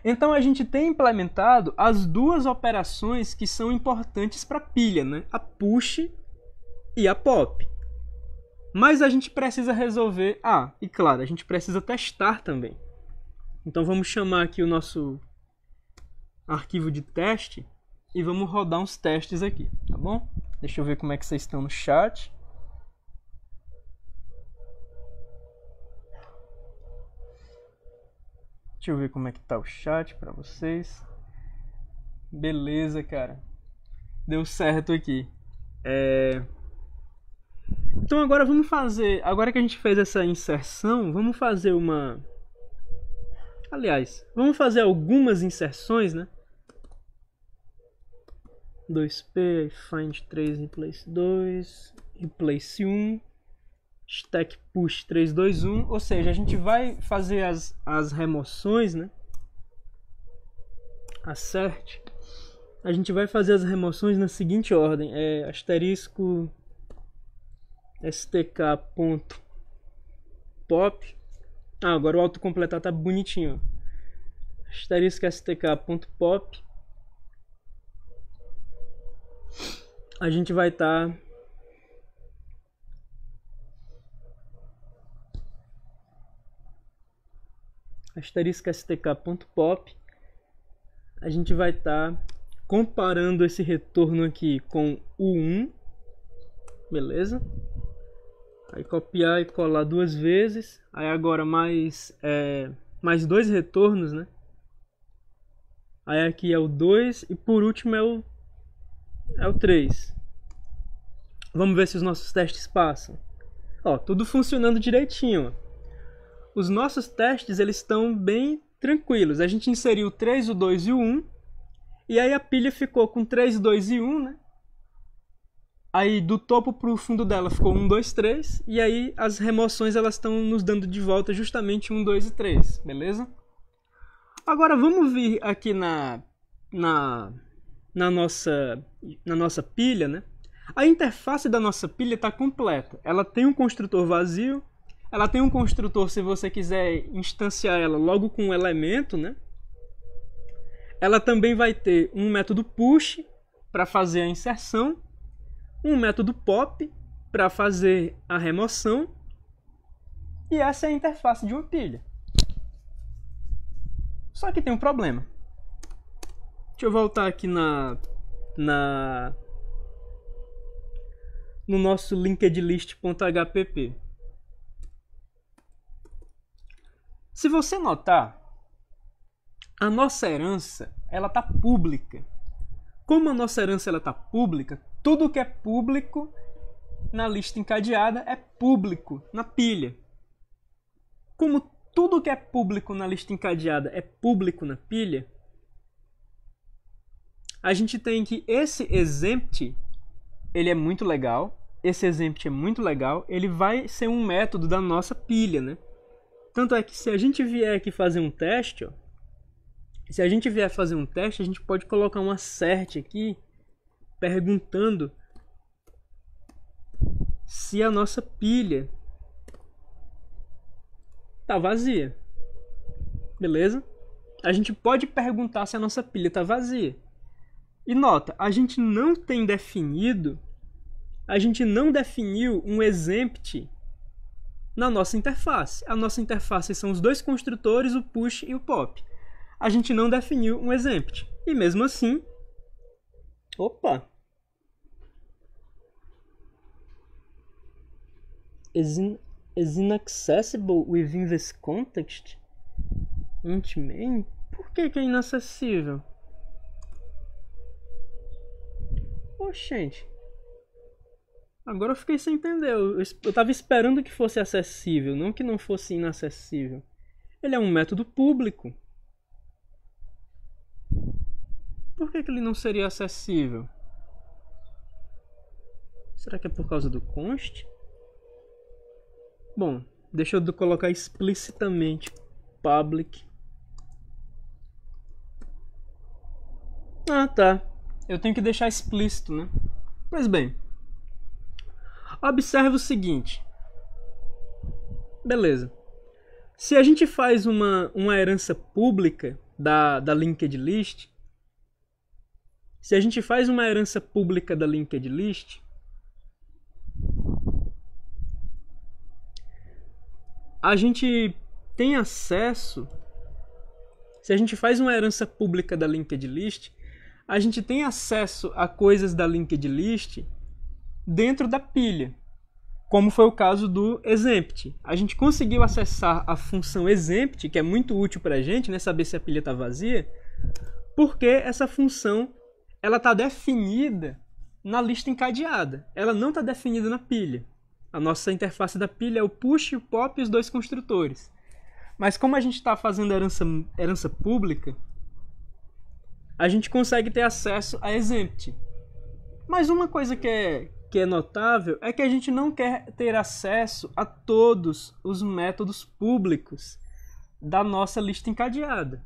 Então a gente tem implementado as duas operações que são importantes para a pilha, né? A push e a pop. Mas a gente precisa resolver... e claro, a gente precisa testar também. Então vamos chamar aqui o nosso arquivo de teste e vamos rodar uns testes aqui, tá bom? Deixa eu ver como é que vocês estão no chat. Deixa eu ver como é que tá o chat para vocês. Beleza, cara. Deu certo aqui. Então agora vamos fazer... Agora que a gente fez essa inserção, vamos fazer uma... Aliás, vamos fazer algumas inserções, né? 2P, find 3, replace 2, replace 1, stack push 3, 2, 1. Ou seja, a gente vai fazer as remoções, né? Assert. A gente vai fazer as remoções na seguinte ordem: asterisco stk.pop. Agora o autocompletar tá bonitinho. Asterisco stk.pop. A gente vai estar asterisco stk.pop. A gente vai estar comparando esse retorno aqui com o 1, beleza? Aí copiar e colar duas vezes. Aí agora mais dois retornos, né? Aí aqui é o 2 e por último é o 3. Vamos ver se os nossos testes passam. Ó, tudo funcionando direitinho. Ó. Os nossos testes eles estão bem tranquilos. A gente inseriu o 3, o 2 e o 1. E aí a pilha ficou com 3, 2 e 1, né? Aí do topo para o fundo dela ficou 1, 2, 3. E aí as remoções elas estão nos dando de volta justamente 1, 2 e 3. Beleza? Agora vamos vir aqui na nossa pilha, né? A interface da nossa pilha está completa. Ela tem um construtor vazio. Ela tem um construtor, se você quiser instanciar ela logo com um elemento, né? Ela também vai ter um método push para fazer a inserção, um método pop para fazer a remoção, e essa é a interface de uma pilha. Só que tem um problema. Deixa eu voltar aqui no nosso linkedlist.hpp. Se você notar, a nossa herança ela está pública. Como a nossa herança está pública, tudo que é público na lista encadeada é público na pilha. Como tudo que é público na lista encadeada é público na pilha, a gente tem que esse exempt ele é muito legal, esse exempt é muito legal, ele vai ser um método da nossa pilha, né? Tanto é que se a gente vier aqui fazer um teste, ó, se a gente vier fazer um teste, a gente pode colocar um assert aqui, perguntando se a nossa pilha tá vazia. Beleza? A gente pode perguntar se a nossa pilha tá vazia. E nota, a gente não definiu um exempt na nossa interface. A nossa interface são os dois construtores, o push e o pop. A gente não definiu um exempt. E mesmo assim... Opa! Is inaccessible within this context? Int main? Por que é inacessível? Oxente. Agora eu fiquei sem entender. Eu tava esperando que fosse acessível, não que não fosse inacessível. Ele é um método público. Por que ele não seria acessível? Será que é por causa do const? Bom, deixa eu colocar explicitamente public. Ah, tá. Eu tenho que deixar explícito, né? Pois bem. Observe o seguinte. Beleza. Se a gente faz uma herança pública da linked list, a gente tem acesso... Se a gente faz uma herança pública da linked list, a gente tem acesso a coisas da linked list dentro da pilha, como foi o caso do exempt. A gente conseguiu acessar a função exempt, que é muito útil para a gente, né, saber se a pilha está vazia, porque essa função ela está definida na lista encadeada. Ela não está definida na pilha. A nossa interface da pilha é o push, o pop e os dois construtores. Mas como a gente está fazendo herança pública, a gente consegue ter acesso a exempt. Mas uma coisa que é notável é que a gente não quer ter acesso a todos os métodos públicos da nossa lista encadeada.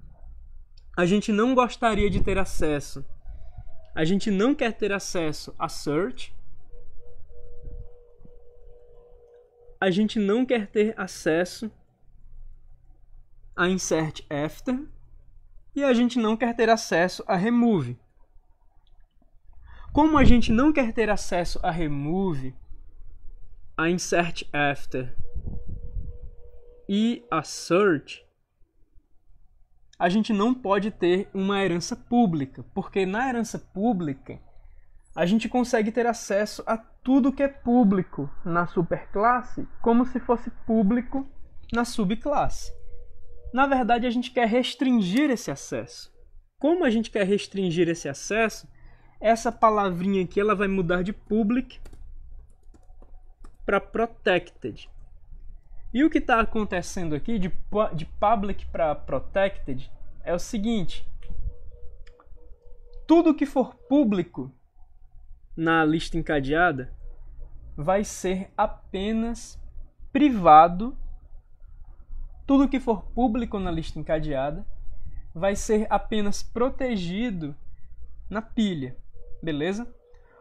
A gente não gostaria de ter acesso. A gente não quer ter acesso a search. A gente não quer ter acesso a insert after. E a gente não quer ter acesso a remove. Como a gente não quer ter acesso a remove, a insert after e a search, a gente não pode ter uma herança pública, porque na herança pública a gente consegue ter acesso a tudo que é público na superclasse, como se fosse público na subclasse. Na verdade, a gente quer restringir esse acesso. Como a gente quer restringir esse acesso, essa palavrinha aqui ela vai mudar de public para protected. E o que está acontecendo aqui de public para protected é o seguinte: tudo que for público na lista encadeada vai ser apenas privado. Tudo que for público na lista encadeada vai ser apenas protegido na pilha, beleza?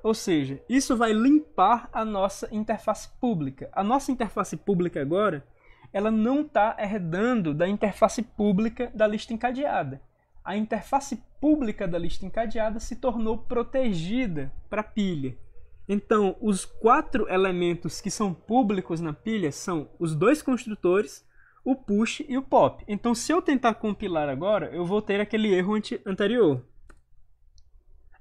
Ou seja, isso vai limpar a nossa interface pública. A nossa interface pública agora, ela não está herdando da interface pública da lista encadeada. A interface pública da lista encadeada se tornou protegida para a pilha. Então, os 4 elementos que são públicos na pilha são os dois construtores, o push e o pop. Então, se eu tentar compilar agora, eu vou ter aquele erro anterior.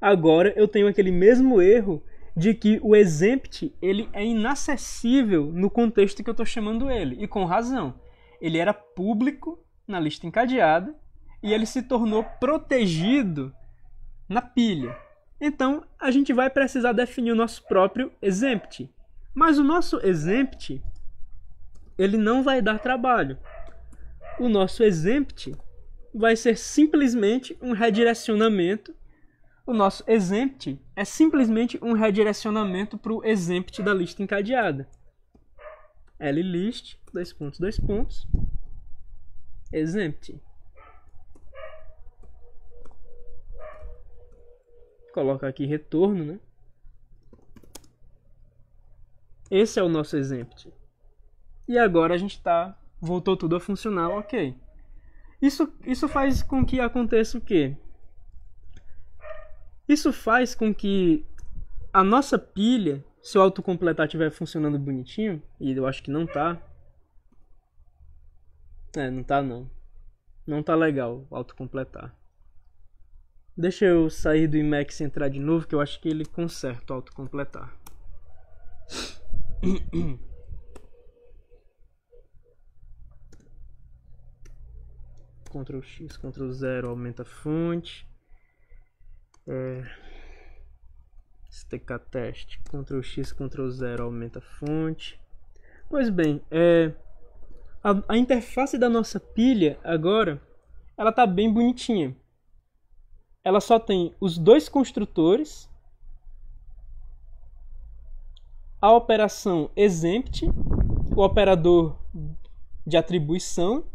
Agora, eu tenho aquele mesmo erro de que o exempt ele é inacessível no contexto que eu estou chamando ele. E com razão. Ele era público na lista encadeada e ele se tornou protegido na pilha. Então, a gente vai precisar definir o nosso próprio exempt. Mas o nosso exempt ele não vai dar trabalho. O nosso exempt vai ser simplesmente um redirecionamento o nosso exempt é simplesmente um redirecionamento para o exempt da lista encadeada. list, exempt. Coloca aqui retorno, né? Esse é o nosso exempt. E agora a gente voltou tudo a funcionar, ok. Isso faz com que aconteça o quê? Isso faz com que a nossa pilha, se o autocompletar estiver funcionando bonitinho, e eu acho que não tá. Não tá não. Não tá legal o autocompletar. Deixa eu sair do Emacs e entrar de novo, que eu acho que ele conserta o autocompletar. Ctrl X, Ctrl 0 aumenta a fonte. STK teste, Ctrl X, Ctrl 0 aumenta a fonte. Pois bem, a interface da nossa pilha agora, ela tá bem bonitinha. Ela só tem os dois construtores, a operação exempt, o operador de atribuição,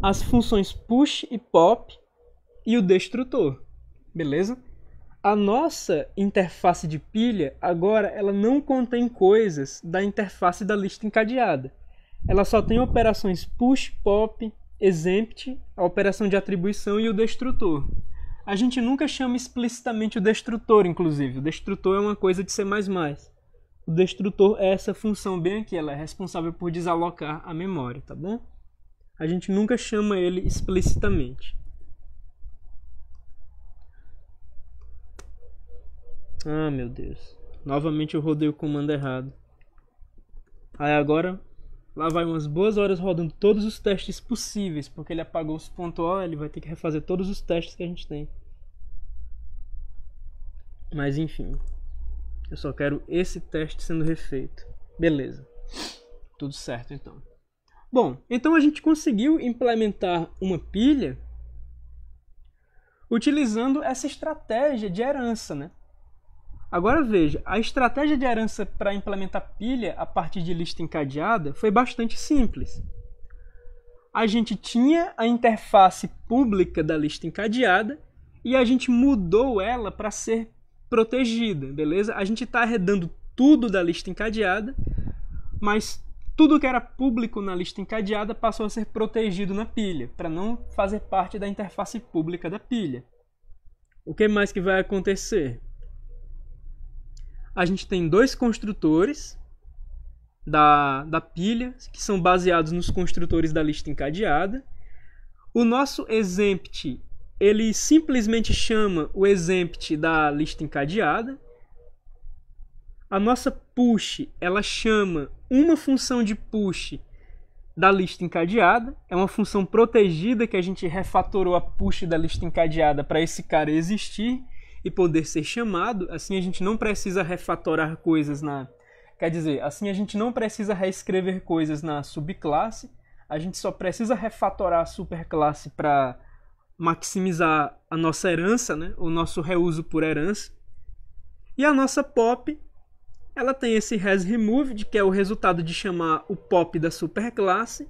as funções push e pop e o destrutor, beleza? A nossa interface de pilha agora ela não contém coisas da interface da lista encadeada. Ela só tem operações push, pop, exempt, a operação de atribuição e o destrutor. A gente nunca chama explicitamente o destrutor, inclusive. O destrutor é uma coisa de C++. O destrutor é essa função bem aqui, ela é responsável por desalocar a memória, tá bom? A gente nunca chama ele explicitamente. Ah, meu Deus. Novamente eu rodei o comando errado. Aí agora, lá vai umas boas horas rodando todos os testes possíveis, porque ele apagou os .o, ele vai ter que refazer todos os testes que a gente tem. Mas enfim, eu só quero esse teste sendo refeito. Beleza. Tudo certo então. Bom, então a gente conseguiu implementar uma pilha utilizando essa estratégia de herança, né? Agora veja, a estratégia de herança para implementar pilha a partir de lista encadeada foi bastante simples. A gente tinha a interface pública da lista encadeada e a gente mudou ela para ser protegida, beleza? A gente está arredando tudo da lista encadeada, mas tudo que era público na lista encadeada passou a ser protegido na pilha, para não fazer parte da interface pública da pilha. O que mais que vai acontecer? A gente tem dois construtores da pilha, que são baseados nos construtores da lista encadeada. O nosso exempt, ele simplesmente chama o exempt da lista encadeada. A nossa push, ela chama uma função de push da lista encadeada. É uma função protegida que a gente refatorou a push da lista encadeada para esse cara existir e poder ser chamado. Assim a gente não precisa refatorar coisas Quer dizer, assim a gente não precisa reescrever coisas na subclasse. A gente só precisa refatorar a superclasse para maximizar a nossa herança, né? O nosso reuso por herança. E a nossa pop, ela tem esse hasRemoved, que é o resultado de chamar o pop da superclasse.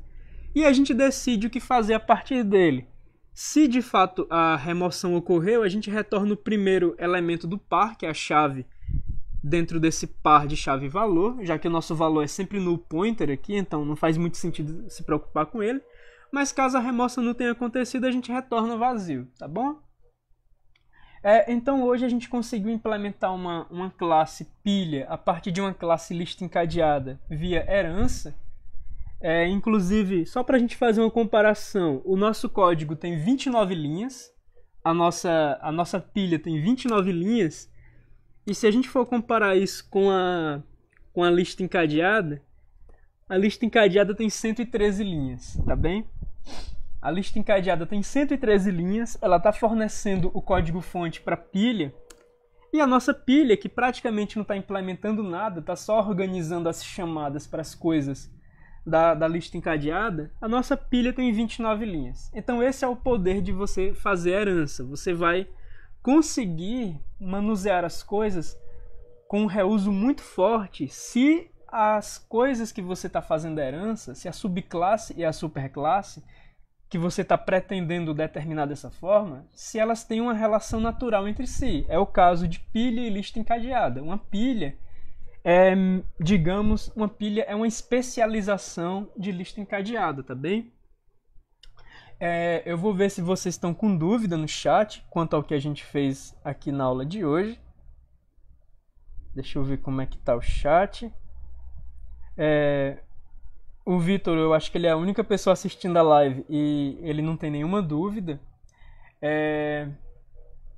E a gente decide o que fazer a partir dele. Se de fato a remoção ocorreu, a gente retorna o primeiro elemento do par, que é a chave, dentro desse par de chave valor, já que o nosso valor é sempre null pointer aqui, então não faz muito sentido se preocupar com ele. Mas caso a remoção não tenha acontecido, a gente retorna vazio, tá bom? Então hoje a gente conseguiu implementar uma classe pilha a partir de uma classe lista encadeada via herança. Inclusive, só para a gente fazer uma comparação, o nosso código tem 29 linhas, a nossa pilha tem 29 linhas, e se a gente for comparar isso com a lista encadeada, a lista encadeada tem 113 linhas, tá bem? A lista encadeada tem 113 linhas, ela está fornecendo o código-fonte para a pilha, e a nossa pilha, que praticamente não está implementando nada, está só organizando as chamadas para as coisas da lista encadeada, a nossa pilha tem 29 linhas. Então esse é o poder de você fazer herança. Você vai conseguir manusear as coisas com um reuso muito forte se as coisas que você está fazendo herança, se a subclasse e a superclasse que você está pretendendo determinar dessa forma, se elas têm uma relação natural entre si. É o caso de pilha e lista encadeada. Uma pilha digamos, uma pilha é uma especialização de lista encadeada, tá bem? Eu vou ver se vocês estão com dúvida no chat quanto ao que a gente fez aqui na aula de hoje. Deixa eu ver como é que tá o chat. O Vitor, eu acho que ele é a única pessoa assistindo a live e ele não tem nenhuma dúvida.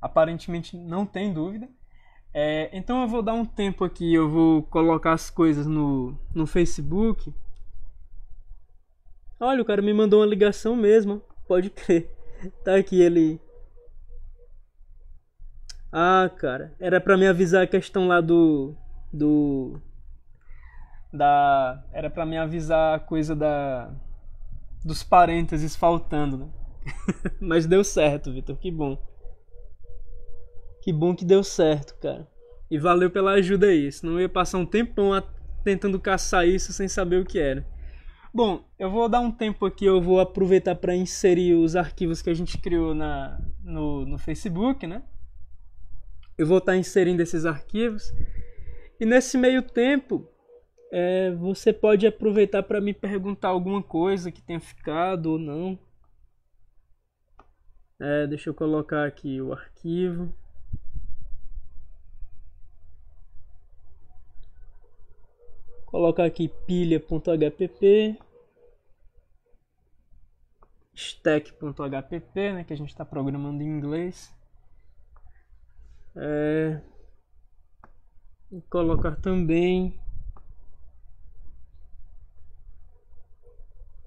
Aparentemente não tem dúvida. Então eu vou dar um tempo aqui, eu vou colocar as coisas no Facebook. Olha, o cara me mandou uma ligação mesmo, pode crer. Tá aqui ele. Ah, cara, era pra me avisar a questão lá era pra me avisar a coisa dos parênteses faltando, né? Mas deu certo, Vitor, que bom. Que bom que deu certo, cara. E valeu pela ajuda aí. Senão eu ia passar um tempão tentando caçar isso sem saber o que era. Bom, eu vou dar um tempo aqui. Eu vou aproveitar para inserir os arquivos que a gente criou no Facebook, né? Eu vou estar inserindo esses arquivos. E nesse meio tempo, você pode aproveitar para me perguntar alguma coisa que tenha ficado ou não. Deixa eu colocar aqui o arquivo. Colocar aqui pilha.hpp, stack.hpp, né, que a gente está programando em inglês. Vou colocar também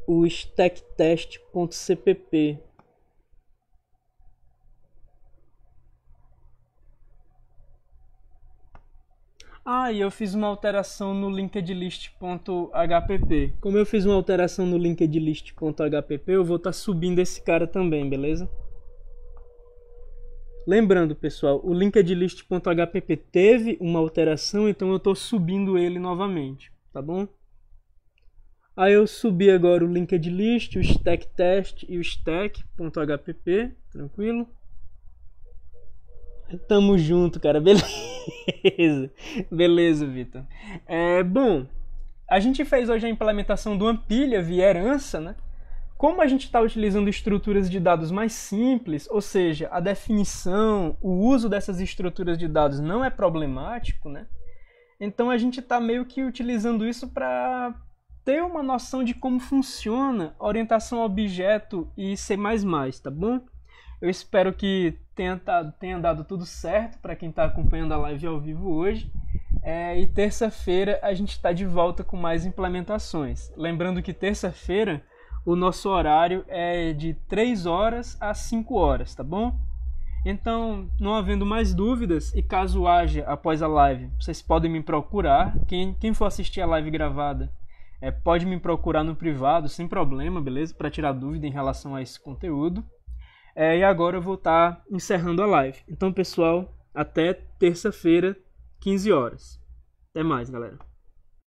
o stacktest.cpp. E eu fiz uma alteração no linkedlist.hpp. Como eu fiz uma alteração no linkedlist.hpp, eu vou estar subindo esse cara também, beleza? Lembrando, pessoal, o linkedlist.hpp teve uma alteração, então eu estou subindo ele novamente, tá bom? Aí eu subi agora o linkedlist, o stacktest e o stack.hpp, tranquilo? Tamo junto, cara, beleza. Beleza, Vitor. Bom, a gente fez hoje a implementação de uma pilha via herança, né? Como a gente está utilizando estruturas de dados mais simples, ou seja, a definição, o uso dessas estruturas de dados não é problemático, né? Então a gente está meio que utilizando isso para ter uma noção de como funciona orientação a objeto e C++, tá bom? Eu espero que tenha dado tudo certo para quem está acompanhando a live ao vivo hoje. E terça-feira a gente está de volta com mais implementações. Lembrando que terça-feira o nosso horário é de 3 horas às 5 horas, tá bom? Então, não havendo mais dúvidas, e caso haja após a live, vocês podem me procurar. Quem for assistir a live gravada, pode me procurar no privado, sem problema, beleza? Para tirar dúvida em relação a esse conteúdo. E agora eu vou estar encerrando a live. Então, pessoal, até terça-feira, 15 horas. Até mais, galera.